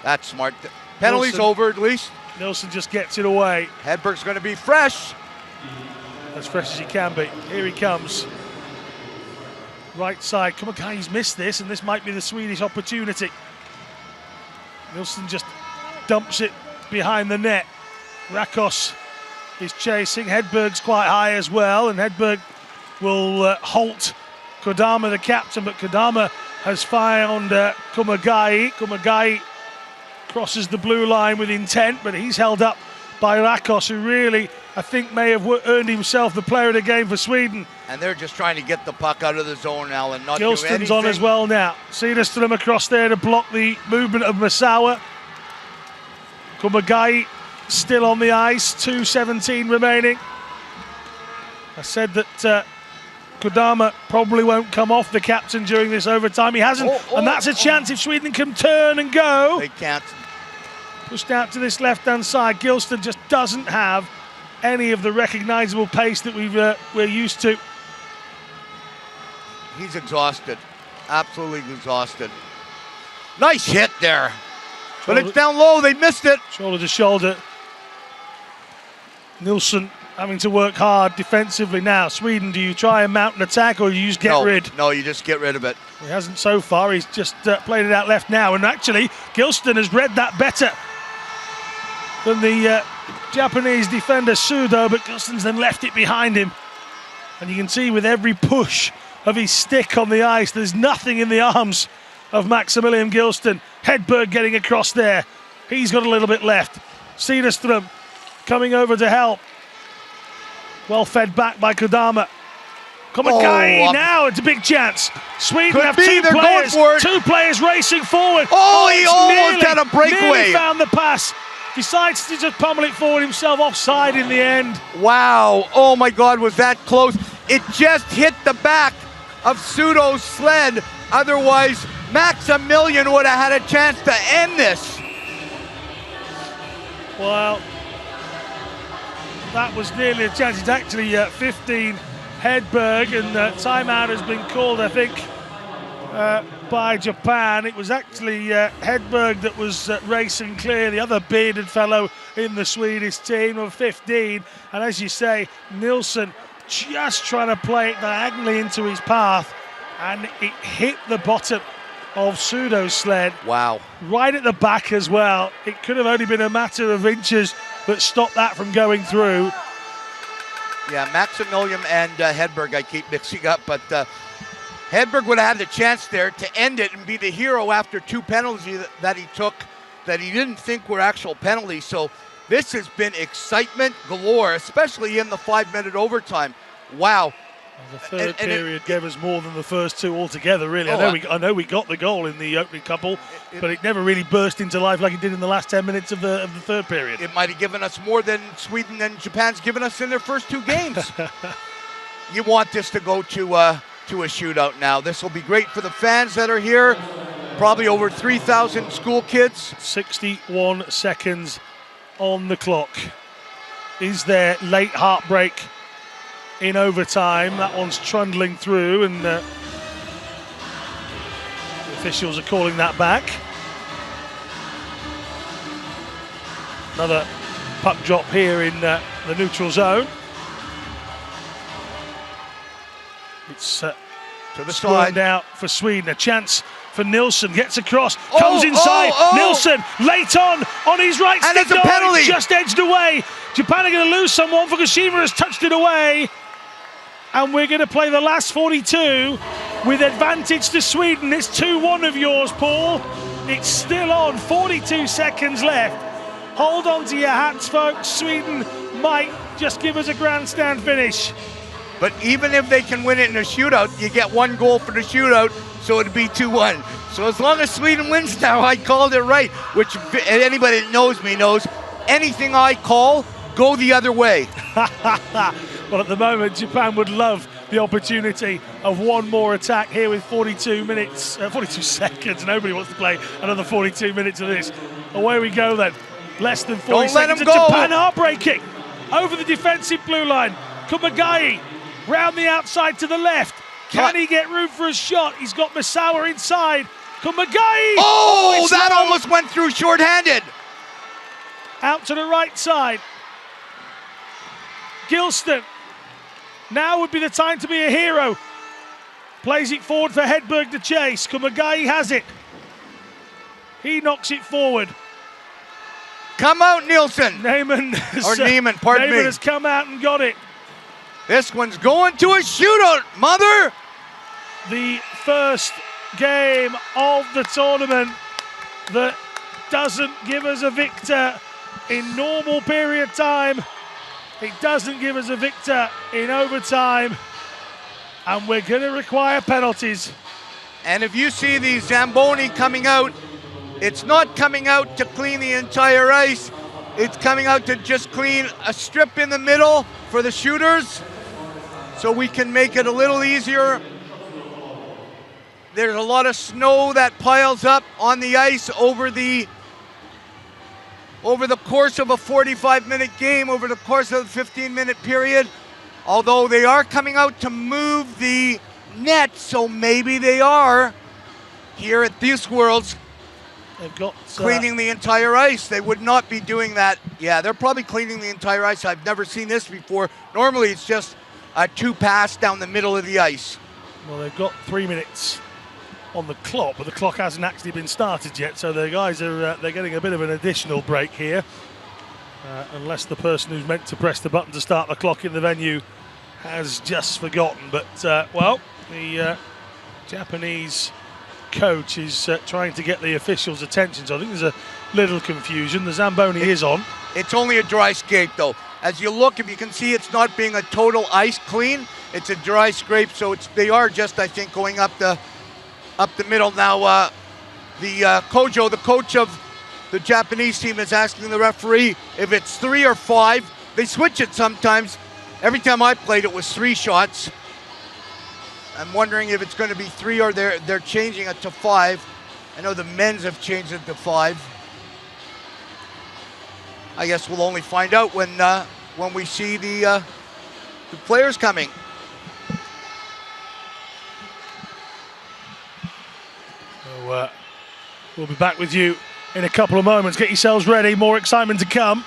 That's smart. Penalty's Nilsson. over at least. Nilsson just gets it away. Hedberg's going to be fresh. As fresh as he can be. Here he comes. Right side. Kumagai's missed this, and this might be the Swedish opportunity. Nilsson just dumps it behind the net. Rakos is chasing. Hedberg's quite high as well, and Hedberg will halt Kodama, the captain, but Kodama has found Kumagai. Kumagai crosses the blue line with intent, but he's held up by Rakos, who really, I think, may have earned himself the player of the game for Sweden. And they're just trying to get the puck out of the zone, Alan. Not do Gilston's anything. on as well now. Cederström across there to block the movement of Masawa. Kumagai still on the ice, 2:17 remaining. I said that Kodama probably won't come off the captain during this overtime. He hasn't, and that's a chance if Sweden can turn and go. They can't. Pushed out to this left-hand side. Gilston just doesn't have any of the recognisable pace that we're used to. He's exhausted. Absolutely exhausted. Nice hit there. But it's down low. They missed it. Shoulder to shoulder. Nilsson having to work hard defensively now. Sweden, do you try and mount an attack, or do you just get rid? No, you just get rid of it. He hasn't so far. He's just played it out left now. And actually, Gilston has read that better than the Japanese defender Pseudo, but Gilston's then left it behind him. And you can see with every push of his stick on the ice, there's nothing in the arms of Maximilian Gilston. Hedberg getting across there. He's got a little bit left. Cederström coming over to help. Well fed back by Kodama. Kumagai now, it's a big chance. Sweden have two players racing forward. He almost had a breakaway. Nearly found the pass. Decides to just pummel it forward himself, offside in the end. Wow, oh my God, was that close. It just hit the back of Pseudo's sled. Otherwise, Maximilian would have had a chance to end this. Well, that was nearly a chance. It's actually 15 Hedberg, and timeout has been called, I think. by Japan. It was actually Hedberg that was racing clear, the other bearded fellow in the Swedish team of 15. And as you say, Nilsson just trying to play it diagonally into his path, and it hit the bottom of Sudo's sled. Wow. Right at the back as well. It could have only been a matter of inches that stopped that from going through. Yeah, Maximilian and Hedberg I keep mixing up, but Hedberg would have had the chance there to end it and be the hero after 2 penalties that he took that he didn't think were actual penalties. So this has been excitement galore, especially in the 5-minute overtime. Wow. The third period gave us more than the first 2 altogether, really. Oh, I know we got the goal in the opening couple, but it never really burst into life like it did in the last 10 minutes of the third period. It might have given us more than Sweden and Japan's given us in their first 2 games. You want this to go to a shootout now. This will be great for the fans that are here. Probably over 3,000 school kids. 61 seconds on the clock. Is there late heartbreak in overtime? That one's trundling through, and the officials are calling that back. Another puck drop here in the neutral zone. It's to the side out for Sweden. A chance for Nilsson, gets across, comes inside. Nilsson late on his right stick. And it's a penalty. Just edged away. Japan are going to lose someone. Fukushima has touched it away. And we're going to play the last 42 with advantage to Sweden. It's 2-1 of yours, Paul. It's still on, 42 seconds left. Hold on to your hats, folks. Sweden might just give us a grandstand finish. But even if they can win it in a shootout, you get 1 goal for the shootout, so it'd be 2-1. So as long as Sweden wins now, I called it right, which anybody that knows me knows, anything I call, go the other way. Well, at the moment, Japan would love the opportunity of 1 more attack here with 42 seconds. Nobody wants to play another 42 minutes of this. Away we go then. Less than 40 Don't let seconds. him go. Japan are breaking over the defensive blue line. Kumagai round the outside to the left. Can he get room for a shot? He's got Misawa inside. Kumagai! Oh, that low. almost went through short-handed. Out to the right side. Gilston. Now would be the time to be a hero. Plays it forward for Hedberg to chase. Kumagai has it. He knocks it forward. Come out, Nielsen. Neiman has come out and got it. This one's going to a shootout, mother. The first game of the tournament that doesn't give us a victor in normal period time. It doesn't give us a victor in overtime. And we're going to require penalties. And if you see the Zamboni coming out, it's not coming out to clean the entire ice. It's coming out to just clean a strip in the middle for the shooters, so we can make it a little easier. There's a lot of snow that piles up on the ice over the course of a 45-minute game, over the course of a 15-minute period. Although they are coming out to move the net, so maybe they are here at these Worlds. They've got cleaning the entire ice. They would not be doing that. Yeah, they're probably cleaning the entire ice. I've never seen this before. Normally it's just a 2-pass down the middle of the ice. Well, they've got 3 minutes on the clock, but the clock hasn't actually been started yet, so the guys are they're getting a bit of an additional break here, unless the person who's meant to press the button to start the clock in the venue has just forgotten. But well, the Japanese coach is trying to get the officials' attention, so I think there's a little confusion. The Zamboni is on. It's only a dry skate though. As you look, if you can see, it's not being a total ice clean. It's a dry scrape, so they are just, I think, going up the middle. Now, the Kojo, the coach of the Japanese team, is asking the referee if it's 3 or 5. They switch it sometimes. Every time I played, it was 3 shots. I'm wondering if it's going to be 3 or they're changing it to 5. I know the men's have changed it to 5. I guess we'll only find out when we see the players coming. We'll be back with you in a couple of moments. Get yourselves ready, more excitement to come.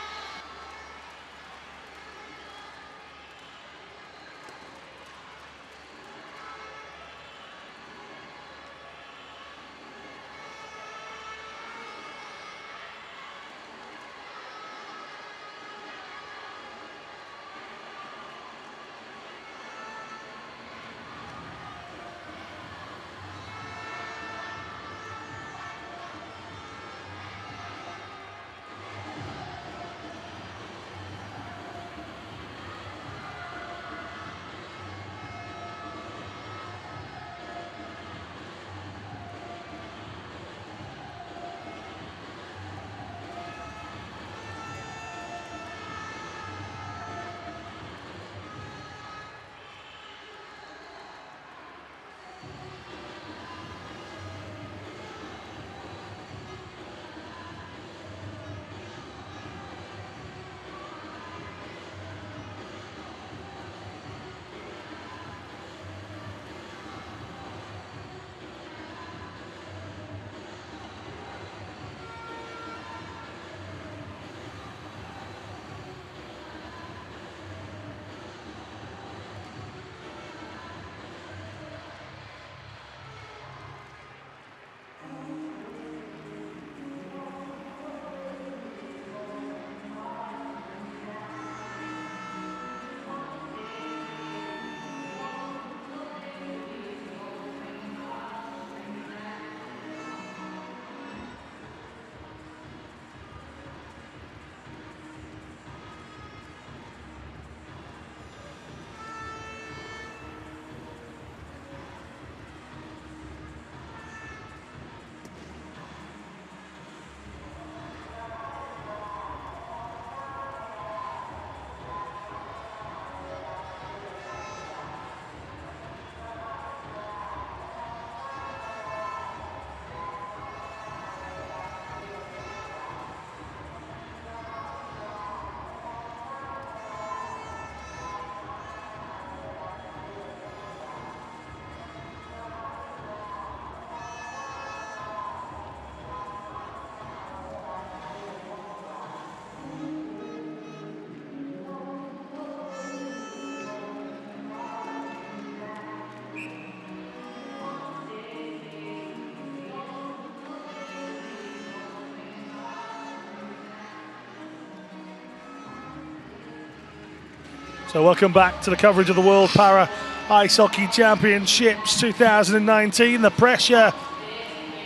So welcome back to the coverage of the World Para Ice Hockey Championships 2019. The pressure,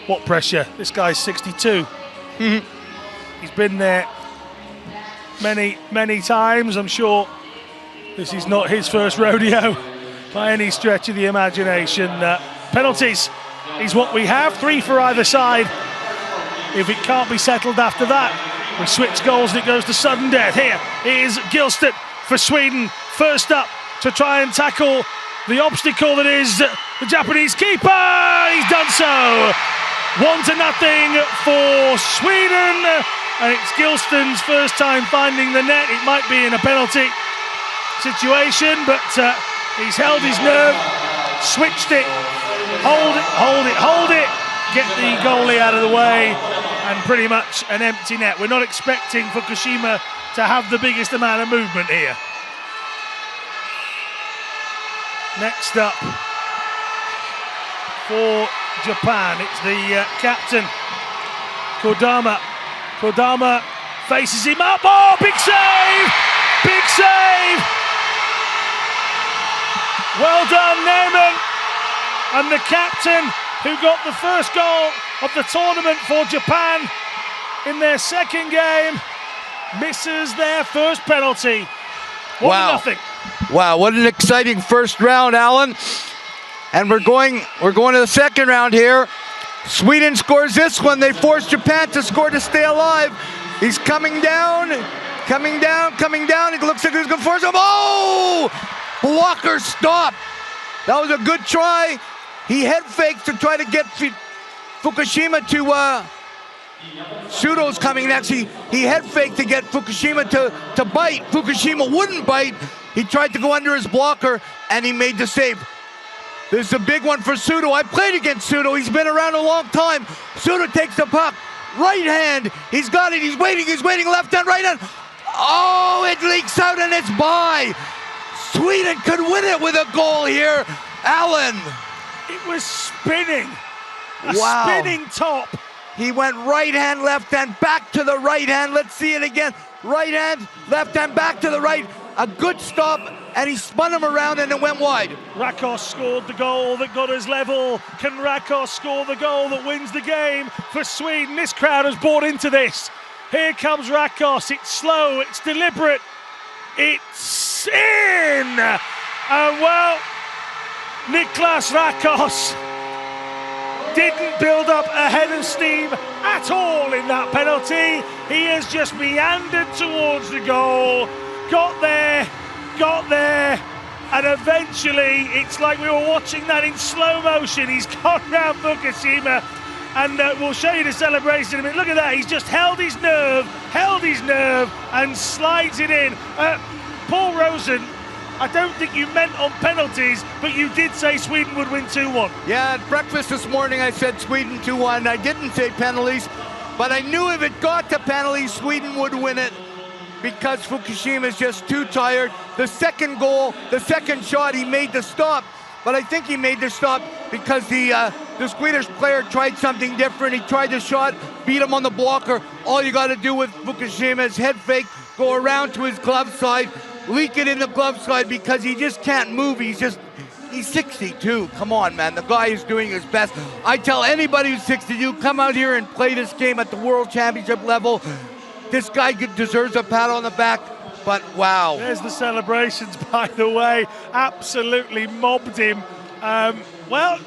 what pressure? This guy's 62. He's been there many times. I'm sure this is not his first rodeo by any stretch of the imagination. Penalties is what we have, 3 for either side. If it can't be settled after that, we switch goals and it goes to sudden death. Here is Gilstedt for Sweden, first up to try and tackle the obstacle that is the Japanese keeper. He's done so. 1-0 for Sweden, and it's Gilsted's first time finding the net. It might be in a penalty situation, but he's held his nerve, switched it, hold it, get the goalie out of the way, and pretty much an empty net. We're not expecting Fukushima to have the biggest amount of movement here. Next up for Japan, it's the captain, Kodama. Kodama faces him up. Oh, big save! Big save! Well done, Neyman. And the captain, who got the first goal of the tournament for Japan in their second game, misses their first penalty. 1-0. Wow, what an exciting first round, Alan. And we're going to the second round here. Sweden scores this one. They force Japan to score to stay alive. He's coming down. It looks like he's going to force him. Oh! Blocker stop. That was a good try. He head fakes to try to get Fukushima to Sudo's coming next. He head faked to get Fukushima to bite. Fukushima wouldn't bite. He tried to go under his blocker and he made the save. This is a big one for Sudo. I played against Sudo. He's been around a long time. Sudo takes the puck. Right hand. He's got it. He's waiting. Left hand, right hand. Oh, it leaks out and it's by. Sweden could win it with a goal here. Allen. It was spinning. Wow. Spinning top. He went right hand, left hand, back to the right hand. Let's see it again. Right hand, left hand, back to the right. A good stop, and he spun him around and it went wide. Rakos scored the goal that got us level. Can Rakos score the goal that wins the game for Sweden? This crowd has bought into this. Here comes Rakos. It's slow, it's deliberate. It's in! And well, Niklas Rakos didn't build up a head of steam at all in that penalty. He has just meandered towards the goal. Got there, and eventually it's like we were watching that in slow motion. He's gone round Fukushima, and we'll show you the celebration in a minute. Look at that, he's just held his nerve, and slides it in. Paul Rosen, I don't think you meant on penalties, but you did say Sweden would win 2-1. Yeah, at breakfast this morning I said Sweden 2-1. I didn't say penalties, but I knew if it got to penalties, Sweden would win it, because Fukushima is just too tired. The second goal, the second shot, he made the stop, but I think he made the stop because the Swedish player tried something different. He tried the shot, beat him on the blocker. All you got to do with Fukushima is head fake, go around to his glove side, leak it in the glove side, because he just can't move. He's 62. Come on, man. The guy is doing his best. I tell anybody who's 62, come out here and play this game at the World Championship level. This guy deserves a pat on the back, but wow. There's the celebrations, by the way. Absolutely mobbed him. Well,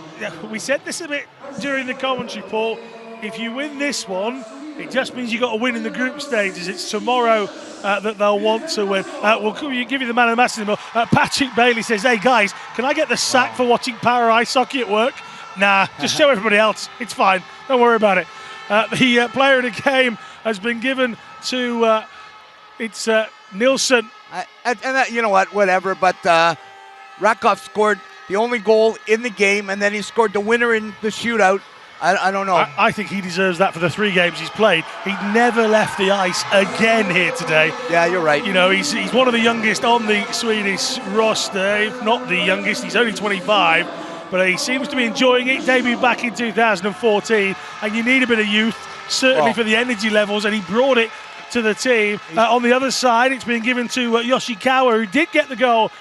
we said this a bit during the commentary, Paul. If you win this one, it just means you got to win in the group stages. It's tomorrow that they'll want to win. We'll give you the man of the match in a moment. Patrick Bailey says, hey guys, can I get the sack for watching para ice hockey at work? Nah, just show everybody else. It's fine. Don't worry about it. The player of the game has been given to it's Nilsson. You know what, whatever, but Rakov scored the only goal in the game, and then he scored the winner in the shootout. I don't know. I think he deserves that for the 3 games he's played. He never left the ice again here today. Yeah, you're right. You know, he's one of the youngest on the Swedish roster, if not the youngest. He's only 25, but he seems to be enjoying it. Debuted back in 2014, and you need a bit of youth, certainly for the energy levels, and he brought it to the team. On the other side, it's been given to Yoshikawa, who did get the goal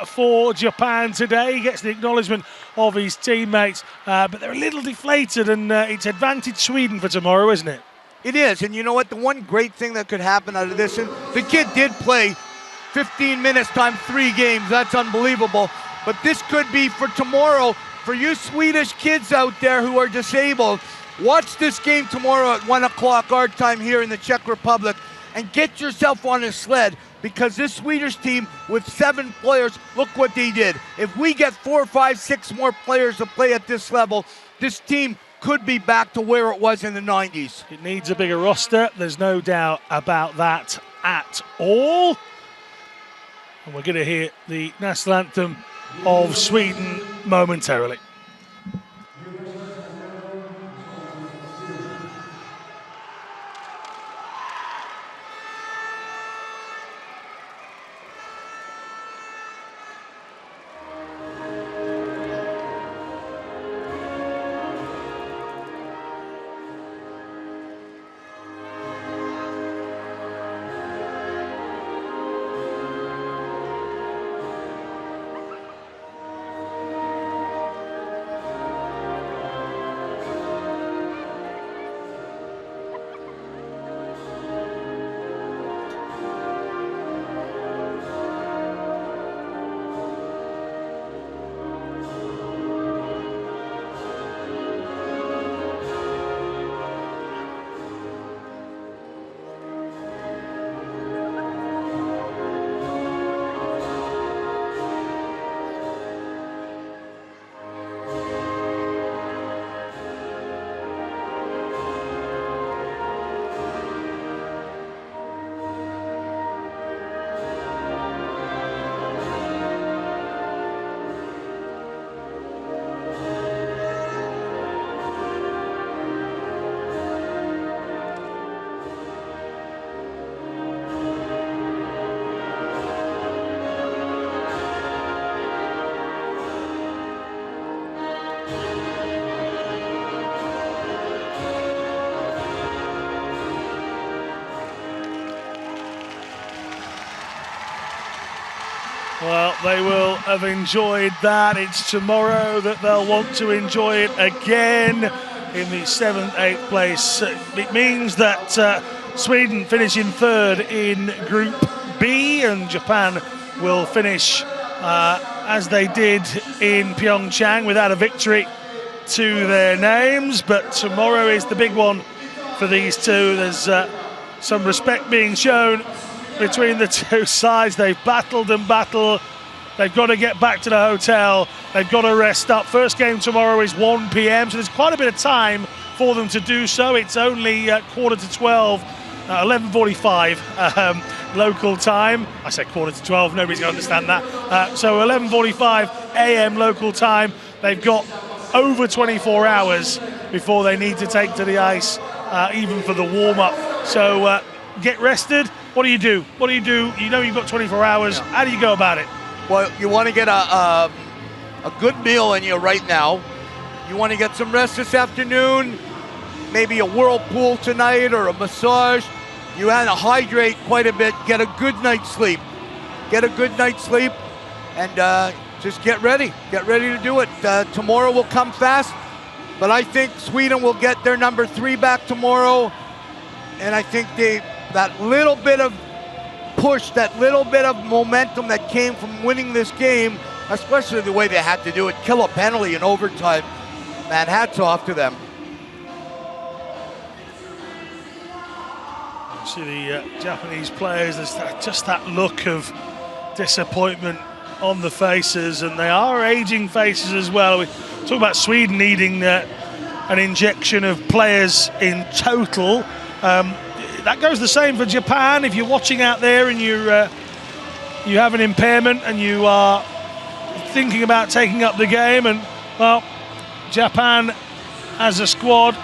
for Japan today. He gets the acknowledgement of his teammates, but they're a little deflated, and it's advantage Sweden for tomorrow, isn't it? It is, and you know what? The one great thing that could happen out of this, and the kid did play 15 minutes times 3 games. That's unbelievable. But this could be for tomorrow, for you Swedish kids out there who are disabled. Watch this game tomorrow at 1 o'clock our time here in the Czech Republic, and get yourself on a sled, because this Swedish team with 7 players, look what they did. If we get 4, 5, 6 more players to play at this level, this team could be back to where it was in the 90s. It needs a bigger roster. There's no doubt about that at all. And we're going to hear the national anthem of Sweden momentarily. Well, they will have enjoyed that. It's tomorrow that they'll want to enjoy it again in the 7th, 8th place. It means that Sweden finish in 3rd in Group B, and Japan will finish as they did in Pyeongchang without a victory to their names. But tomorrow is the big one for these two. There's some respect being shown between the two sides. They've battled and battled. They've got to get back to the hotel. They've got to rest up. First game tomorrow is 1 p.m, so there's quite a bit of time for them to do so. It's only 11:45 local time. I said 11:45, nobody's going to understand that. So 11:45 a.m. local time. They've got over 24 hours before they need to take to the ice, even for the warm-up. So get rested. What do you do? What do you do? You know you've got 24 hours. How do you go about it? Well, you want to get a good meal in you right now. You want to get some rest this afternoon, maybe a whirlpool tonight or a massage. You want to hydrate quite a bit, get a good night's sleep. Get a good night's sleep and just get ready. Get ready to do it. Tomorrow will come fast, but I think Sweden will get their number 3 back tomorrow. And I think that little bit of push, that little bit of momentum that came from winning this game, especially the way they had to do it, kill a penalty in overtime, man, hats off to them. See the Japanese players, there's just that look of disappointment on the faces, and they are aging faces as well. We talk about Sweden needing an injection of players in total. That goes the same for Japan. If you're watching out there and you have an impairment and you are thinking about taking up the game, and well, Japan as a squad,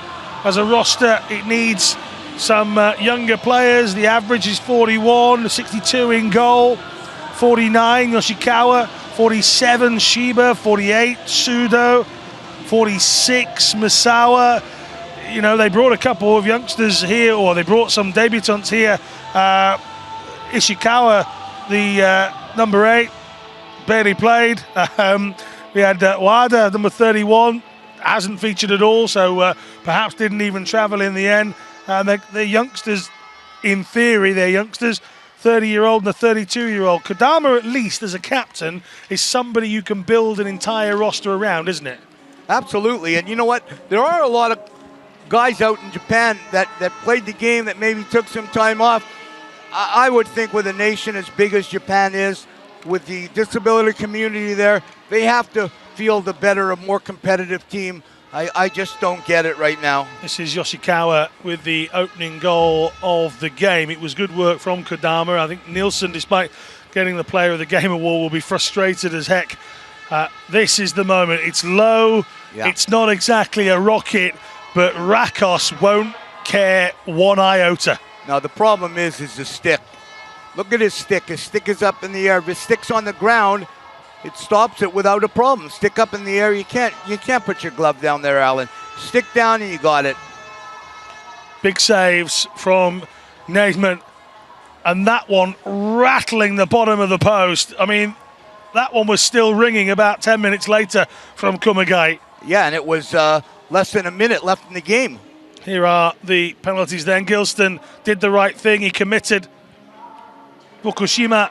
as a roster, it needs some younger players. The average is 41, 62 in goal, 49 Yoshikawa, 47 Shiba, 48 Sudo, 46 Misawa. You know, they brought a couple of youngsters here, or they brought some debutants here. Ishikawa, the number 8, barely played. We had Wada, number 31, hasn't featured at all, so perhaps didn't even travel in the end. They're youngsters, in theory, they're youngsters, 30-year-old and a 32-year-old. Kodama, at least, as a captain, is somebody you can build an entire roster around, isn't it? Absolutely, and you know what? There are a lot of guys out in Japan that played the game that maybe took some time off. I would think with a nation as big as Japan is, with the disability community there, they have to field a better, a more competitive team. I just don't get it right now. This is Yoshikawa with the opening goal of the game. It was good work from Kodama. I think Nielsen, despite getting the Player of the Game award, will be frustrated as heck. This is the moment. It's low. Yeah. It's not exactly a rocket, but Rakos won't care one iota. Now the problem is the stick. Look at his stick. His stick is up in the air. If his stick's on the ground, it stops it without a problem. Stick up in the air, you can't put your glove down there, Alan. Stick down and you got it. Big saves from Naismith, and that one rattling the bottom of the post. I mean, that one was still ringing about 10 minutes later from Kumagai. Yeah, and it was less than a minute left in the game. Here are the penalties then. Gilston did the right thing. He committed Fukushima,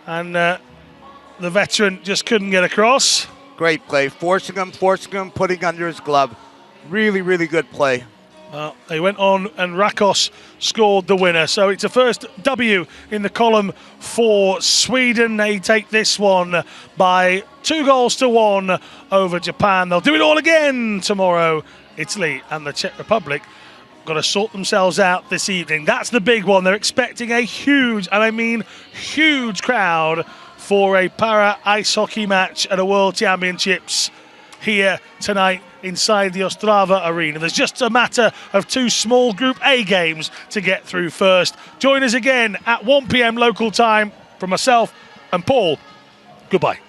and the veteran just couldn't get across. Great play. Forcing him, putting under his glove. Really, really good play. Well, they went on and Rakos scored the winner. So it's a first W in the column for Sweden. They take this one by 2-1 over Japan. They'll do it all again tomorrow. Italy and the Czech Republic got to sort themselves out this evening. That's the big one. They're expecting a huge, and I mean huge, crowd for a para ice hockey match at a World Championships here tonight inside the Ostrava arena. There's just a matter of 2 small Group A games to get through first. Join us again at 1 p.m. local time. From myself and Paul, goodbye.